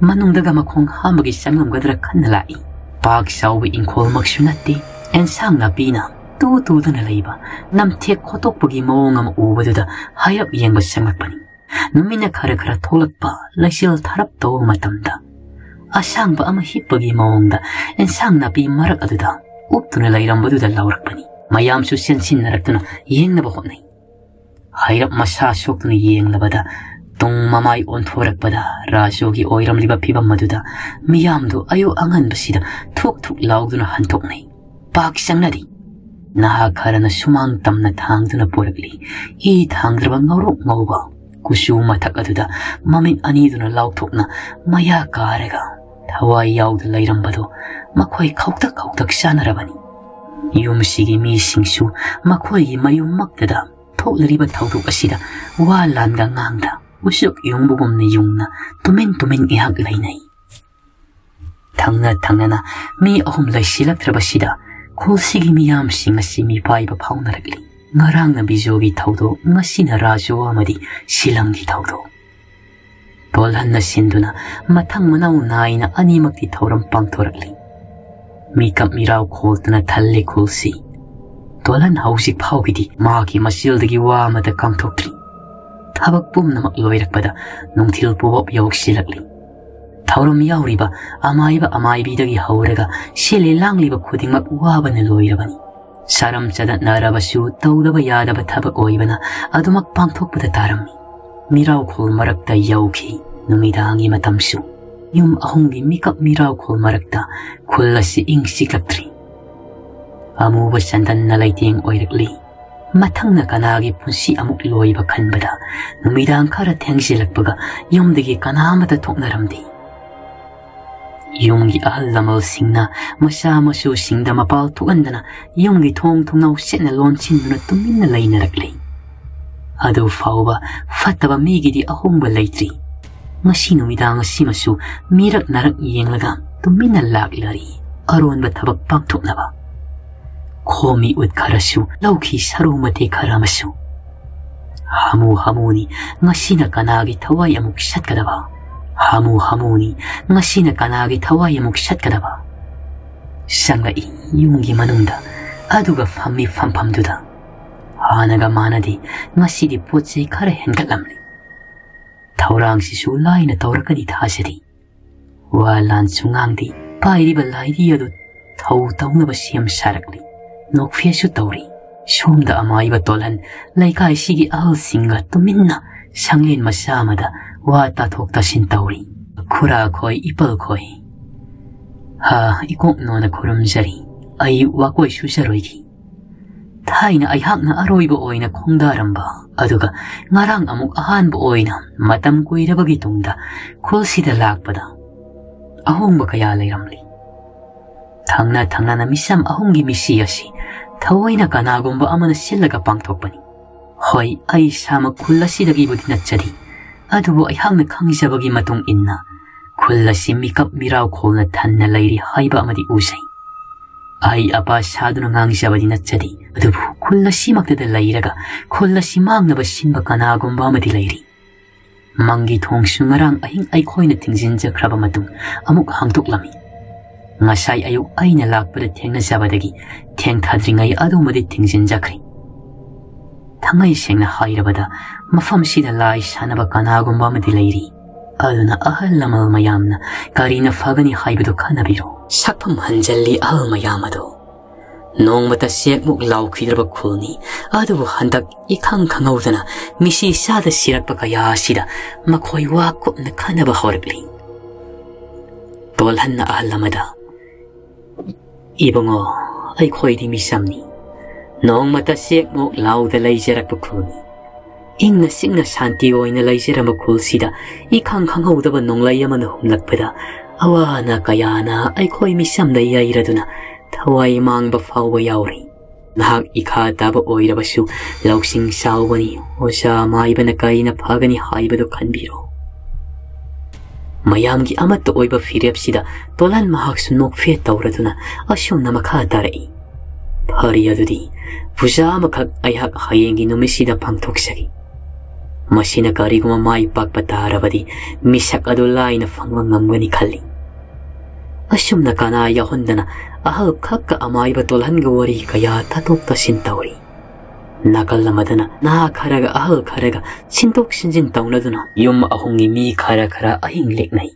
manungdaga makhong hambagi sangamgadra khanalai pak saubi inkhol maksu natte ensang na pina tu dana leiba namthek khotokpagi mawong ama ubaduda hairap yengba sanglakpani numina khara tholakpa laisil tharap taw matamda asangba ama hippagi mawongda ensang na pi marak aduda uptuna lairambaduda lawrakpani mayamsu sensinnarakuna yengnaba hotnai hairap masa soktuna yenglabada tung mamai onthorakpada rajogi oiramliba phibam maduda miyamdu ayu anganbasida thuk lauduna hantoknai pak sangnadi naha kharana sumang tamna thangduna porakli I thangdraba ngawrok ngawba kusu mathak aduda mamin aniduna lauthokna maya karega thawai yaud lairambado makhoi khautak sanarabani yumsigi mi singsu makhoi mayum maktada thoklariba thawduk asida walanga ngangda usuk yungbugumni yungna tumen ihak lainai thangna mi ahum laisilaktrabasida khulsigi miyam singasi mi paiba phaunaragli ngarangna bijogi thawdo ngasina rajo amadi silamgi thawdo tolhanna sinduna mathang manau naina animakti thauram pangthorakli mikap mirau kholtuna thalle khulsi tolan hausik phawgidi maki masildagi wa mata kangthokri thabak pumnamak loirakpada nungthil puwap yawksilakli thauram yauriba amaibidagi hauraga sile langliba khudingmak wabana loirabani saram chadat narabasu tawdaba yadaba thabak oibana adumak pangthokpada tarami mirau khol marakta yauki numidangi matamsu yum ahongi mikap mirau khol marakta khullasi ingsiklaktri amuba sandan nalaiteng oirakli mathangna kanagi punsi amuk loiba khanbada numidang khara thengsilakpaga yumdagi kanamata thoknaramdi yungi ahalamal singna masa masu singda mapal thugandana yungi thongnau setna lonchinduna tuminna lainarakli adu fauba fataba migidi ahongba laitri ngasi numidang asimasu mirak narak yenglaga tuminna laklari aronba thabak pangthoknaba khomi utkarasu lauki sarumate kharamasu hamuni ngasina kanagi thawai amuk satkadaba hamuni ngasina kanagi thawai amuk satkadaba sangai yungi manungda aduga fammi fampamduda hanaga manadi ngasidi potsei khara hengatlamli thawrangsisu laina tawrakani thasadi walan sungangdi pairiba laidi adu thau tawnaba siam sarakli nokfiesu tawri somda amaiba tolan laikai sigi ahal singa tuminna sanglen masamada wata thokta sin tawri khura khoi ipal khoi ha ikok nona khurum jari ai wakoi susaroigi Thaina aihakna aroiba oina khongdaramba aduga ngarang amuk ahanba oina matam kuirabagi tungda khulsida lakpada ahongba kaya leiramli thangna na misam ahongi misi asi thawaina kanagumba amana sillaga pangthokpani hoi ai sama khullasidagi budi nachari adubu aihakna khangjabagi matung inna khullasi mikap mirau kholna thanna leiri haiba amadi usai ai apa saduna ngangjabadi nachari adubu khullasi maktada leiraga khullasi mangnaba sinba kanagumba amadi leiri mangi thongsu ngarang ahing ai khoina tingjinjakraba matung amuk hangtoklami ngasai ayuk aina lakpada thengna jabadagi thengthadringai adumadi tingjinjakri thangai sengna hairabada mafam sida lai sanaba kanagumba amadi leiri aduna ahal lamal mayamna karina fagani haibadu khanabiro sakpham hanjalli ahal mayamado nongmata sekmuk laukhidraba khulni adubu handak ikhang khangaudana misi sada sirakpa kaya sida makhoi wa kopna khanaba horakli tolhanna ahal lamada ibongo ai khoidi misamni nongmata sekmuk lauda leijarakpa khulni ingna singna shanti oina leijarama khulsida ikhang khangaudaba nonglai amana humlakpada awana kayana ai khoi misamda yairaduna thawai mangba fawba yauri nahak ikha taba oirabasu lausing sawbani osa maibana kaina phagani haibadu khanbiro mayamgi amat oiba firepsida tolan mahaksu nokfe tawraduna asumna makha tarai phari adudi puja makhak aihak hayengi numisida pangthoksagi masina kariguma mai pakpa tarabadi misak adu laina fangwa ngamgani khalli asumna kana yahondana ahal khakka amaiba tolhanga wari kaya tatok tasin tawri nakal lamadana na kharaga ahal kharaga sintok sinjin tawnaduna yum ahongi mi khara ahing leknai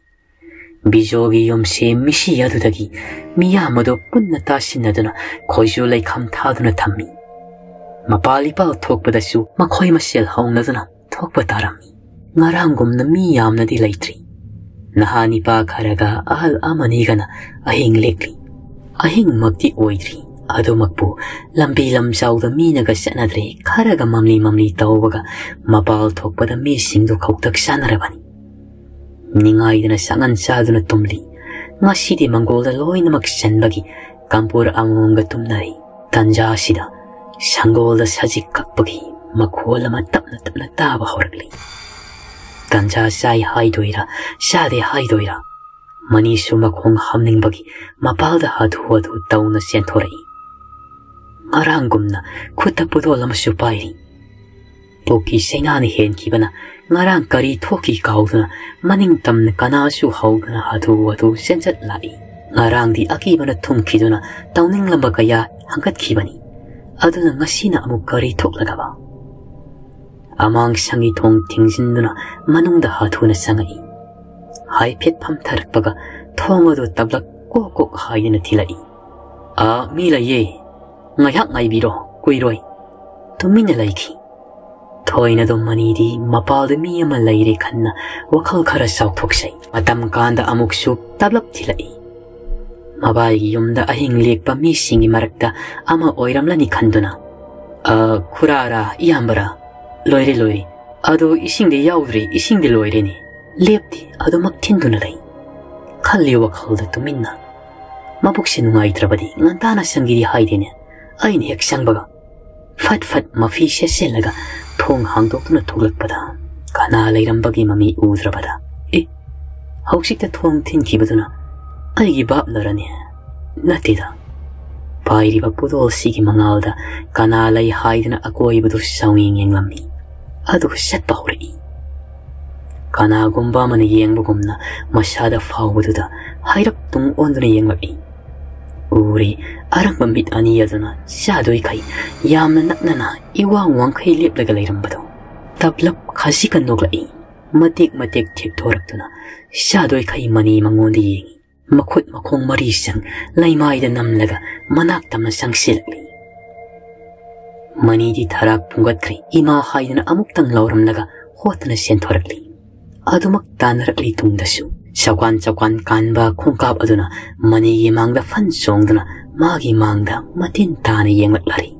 bijogi yum se misi yadudagi miya mado punna tasinaduna khoijo leikham thaduna thammi mapali pal thokpadasu makhoi masel hawnaduna thokpa tarami ngarangumna mi yamnadi leitri nahani pa kharaga ahal amanigana ahing lekli ahing makti oidri adumakpu lambi lamjauda minaga sanadre kharaga mamli tawbaga mapal thokpada mi singdu khautak sanarabani ningaidana sangan saduna tumli ngasidi mangolda loinamak sanbagi kampur amonga tumnari tanja sida sangolda sajik kakpagi makhulama tapna taba horakli tanja sai haidoira sade haidoira mani suma khong hamning bagi mapalda hadu tauna sentorai ngarangumna khuta pudolam supairi toki senani hen kibana ngarang kari thoki kauduna maning tamna kanasu hauduna hadu senjat lai ngarang di akibana thumkhiduna tauning lamba kaya hangat khibani aduna ngasina amuk kari thoklagaba amang sangi thong tingjinduna manungda haduna sangai haiphet pham tharakpaga thomadu tablak kok haidina thilai a milaye ngayak ngai biro kuiroi tumina laiki thoina do manidi mapal mi ama laire khanna wakhal khara sauthoksai matam kanda amuk su tablak thilai mabai yumda ahing lekpa mi singi marakta ama oiramlani khanduna a khurara iyambara loire ado isingde yaudri isingde loire ni lepti ado mak thinduna lai khalli wakhalda tuminna mabukse nungaitrabadi ngantana sangiri haidene ain hek sangbaga fat mafi seselaga thong hangdoktuna thoglakpada kana leirambagi mami udrabada hausikta thong thinkibaduna aigi bab narane natida pairiba pudol sigi mangalda kana lei haidena akoibadu sawing englammi adu setpa hori kana gumba man yengbugumna masada fawbuda hairap tung onduna yenglai uri arang bambit ani yaduna sadoi kai yamna naknana iwang wangkai leplega leirambado tablap khasikan noglai matik thik thoraktuna sadoi kai mani mangondi yengi makhut makhong mari sang laimaida namlaga manak tamna sangsilakli mani di tharak pungatkri ima haidana amuktang lauramlaga hotna sen thorakli adumak tanrakli tungdasu chaukan kanba khongkap aduna mani gi mangda fan songduna magi mangda matin tana yengaklari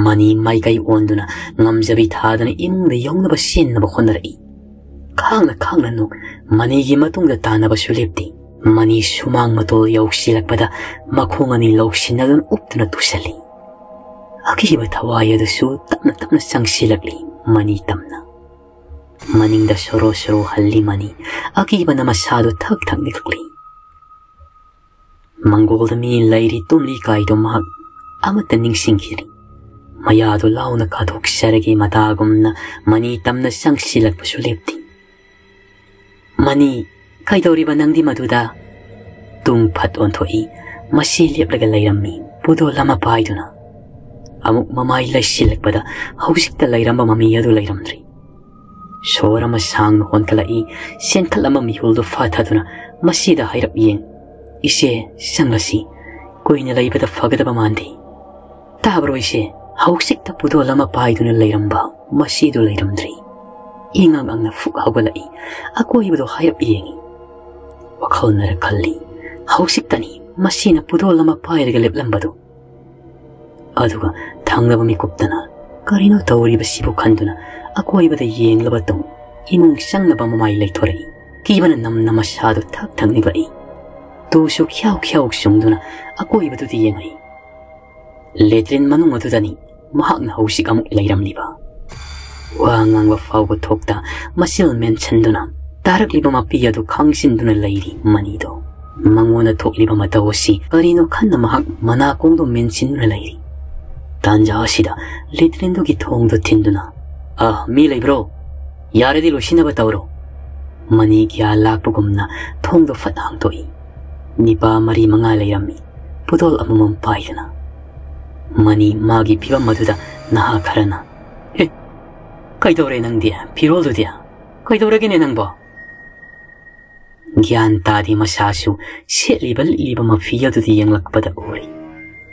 Mani mai kai onduna ngamjabi thadana imung de yongnaba sinnaba khonari. Khangna nuk mani gi matungda tanaba sulepti. Mani sumang matol yausilakpada makhungani lawsinadan uptuna tusali. Akiba thawaya dasu tapna sangsilakli mani tamna. Maningda soro halli mani akiba na masado thak nikli. Manggolda mi lairi tumli kaido mahak amata ningsingkiri. Mayado launa katok saragi matagumna mani tamna sangsilak pasulepti. Mani kaidoriba nangdi maduda tung phat onthoi masi leplaga lairami pudo lama paiduna. Amuk mamai laisilakpada hausikta lairamba mami adu lairamdri. Sorama sang honkalai senkalama mihuldo fathaduna masida hairap yeng. Ise sangasi koina laibada fagadaba mandi. Tabro ise hausikta pudo lama paiduna lairamba masidu lairamdri. Ingang ang nafuk haugalai ako ibado hairap yengi. Wakal narakali hausiktani masina pudo lama pairaga leplambado. Aduga tangnaba mikuptana karino tawriba sibu khanduna ako ibada yenglaba tong imung sangnaba mamai laitorai. Kibana namna masado thak niglai. Tusu kyaw sungduna ako ibadu di yengai. Letrin manung adudani mahakna hausik amuk lairamliba. Wangang wa fawba thokta masil men chanduna tarakliba mapiyadu khangsinduna lairi manido. Mangona thokliba matawasi karino khanna mahak manakongdo mensinuna lairi. Tanja asida letrindu gi thongdo tinduna. Mi laibro yaredi losinaba tawro. Mani kya lakpugumna thongdo fat hangtoi. Nipa mari manga lairami pudol amamam paidana. Mani magi piba maduda naha karana. Kaidore nang dia piroldo dia. Kaidore gine nang ba. Gyan tadi masasu liba mafiyadu di yang lakpada uri.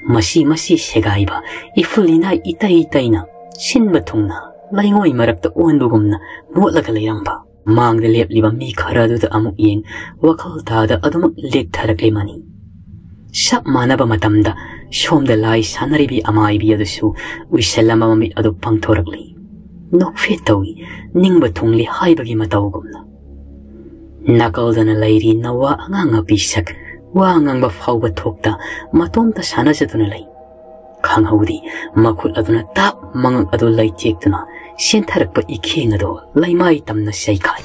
Masi segaiba ifulina itaina sinbatungna laingoy marakta uandugumna muatlaga lairamba. Mangda liba mi kharadu da amuk yeng wakal tada adumak lek tharakli mani. Sap manaba matamda somda lai sanaribi amaibi adusu wisalama mamit adu pangthorakli. Nokfe tawi ningba thungli haibagi matawgumna. Nakaldana lairi nawa anganga bisak wa angangba fawba thokta matomta sanajaduna lai. Khanghaudi makut aduna tap mangang adu lai tektuna sentharakpa ikheng ado laimai tamna saikai.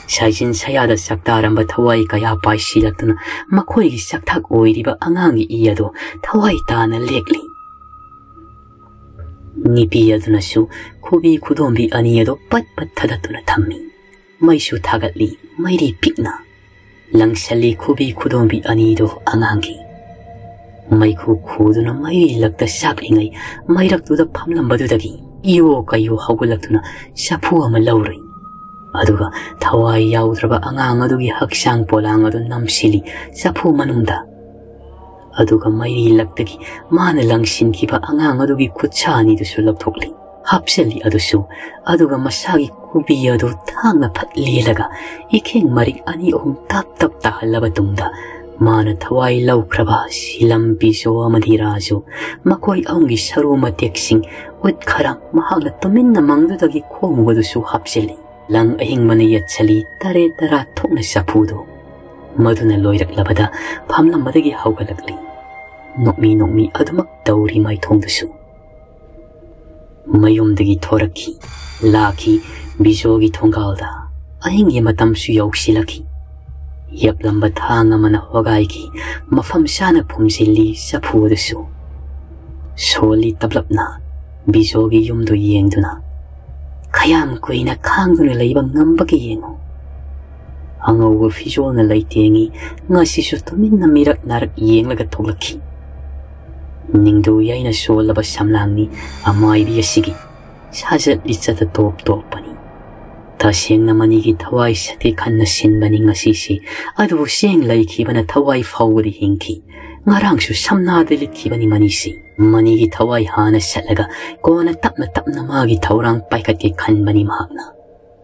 Saijin sayada saktaramba thawai kaya pai silaktuna makhoi gi sakthak oiriba angangi iyado thawai tana lekli. Nipi adunasu kubi kudombi aniyado pat thadatuna thammi. Maisu thagatli mairi pikna. Langsali kubi kudombi anido angangi. Maiku kuduna mairi lakta saklingai mairaktuda phamlambadudagi iyo kayo hawgalaktuna sapu ama laurai. Aduga thawai yaudraba angang adugi haksang polang adu namsili sapu manungda. Aduga mairi laktagi mana langsin kiba angang adugi kutsani dusu lakthokli. Hapseli adusu aduga masagi kubi adu thangna phatlilaga ikheng marik ani tap tahalaba tungda mana thawai laukraba silam piso amadirajo makoi aungi saru mateksing utkarang mahagna tuminna mangdudagi khomugadusu hapseli. Lang ahing manayat sali tara thokna sapudo. Maduna loirak labada phamlambadagi hawgalakli. Nokmi adumak tauri mai thongdusu. Mayumdagi thoraki, laki, bisogi thonggalda. Ahingi matamsu yausilaki. Yaplamba thanga mana hogaiki, mafam sana phumsili sapudusu. Soli tablapna, bisogi yumdo yengduna. Kayam kuina khangduna laiba ngambagi yengo. Angawa fizolna laitengi ngasisu tuminna mirak narak yenglaga thoglaki. Ningdu yaina solaba samlangni amaibi asigi sajat lichata top-pani. Tasengna manigi thawai sati khanna sinbani ngasisi adu seng laikibana thawai fawri hingki ngarangsu samnada litkibani manisi. Manigi thawai hana satlaga kona tapna magi thawrang paikatke khanbani mahakna.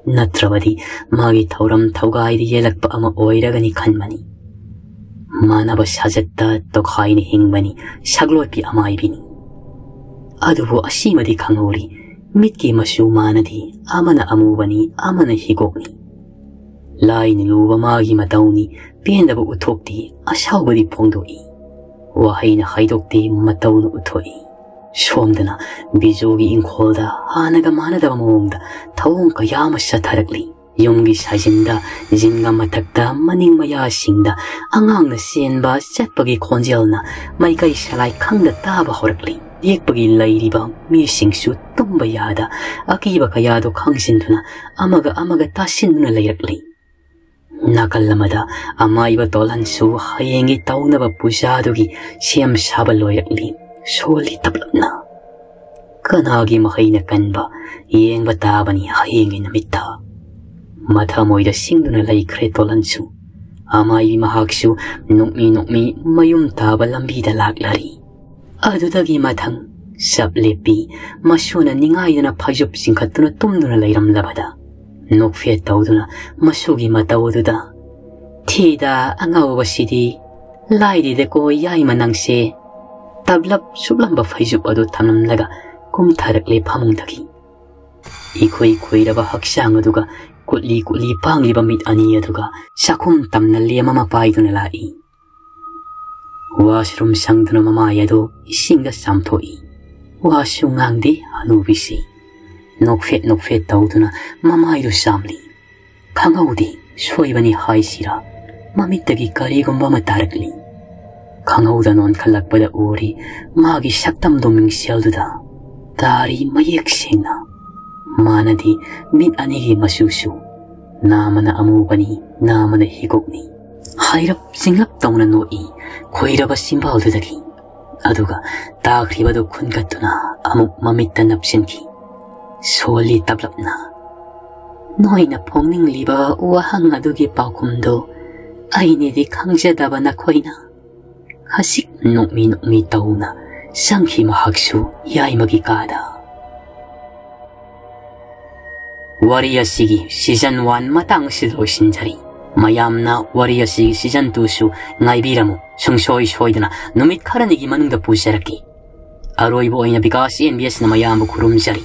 Natrabadi magi thawram thawgaidi yelakpa ama oiragani khanbani. Manaba sajatta tokhaini hingbani saglopi amaibini. Adubu asimadi khangori mitki masu manadi amana amubani amana higokni lai ni luba magi matauni pendaba uthokti ashaubadi phongdoi wahaina haidokti mataunu uthoi somdana bijogi inkholda hanaga manadaba mawongda thawong kayama satharakli yumgi sajinda jinga mathakta maning maya singda angangna senba chatpagi khonjelna maikai salai khangda taba horakli yekpagi lairiba mi singsu tumba yada akiba kayado khangsinduna amaga tasinduna leirakli nakalamada amaiba tolansu hayengi taunaba pujadugi siam saba loirakli soli tablapna kanagi mahaina kanba yengba tabani hayengi namitta matha moida singduna laikre tolansu amai mahaksu nukmi mayum taba lambida laklari adudagi mathang sablepi masuna ningaidana phajub singkhatuna tumduna leiram labada nokfe tauduna masugi matawduda thida angawasidi laidi de ko yai manangse tablap sublamba phajub adu thamlamlaga kum tharakle phamungdagi ikhoi raba haksang aduga kutli pangliba mit ani aduga sakum tamna lemama paiduna lai washroom sangduna mama yado isingda samthoi washungangdi anubisi nokfet tauduna mama idu samli khangaudi soibani haisira mamittagi karigumba matarakli khangauda non khalakpada uri magi saktam doming selduda dari mayek sengna manadi mit anigi masusu namana amubani namana higokni hairap singlap tauna noi khoiraba simbaududagi aduga takribadu khungatuna amuk mamitta napsinki soli tablapna noina phongning liba wahang adugi paukumdo aini di khangjadaba nakhoina hasik nukmi tauna sanghi mahaksu yaimagi kada wari asigi season 1 matang siloisinjari mayamna wari asigi season 2 su ngaibiramu sungsoi soidana numit kharanigi manungda pujaraki aroibo oina because NBS na mayambu khurumjari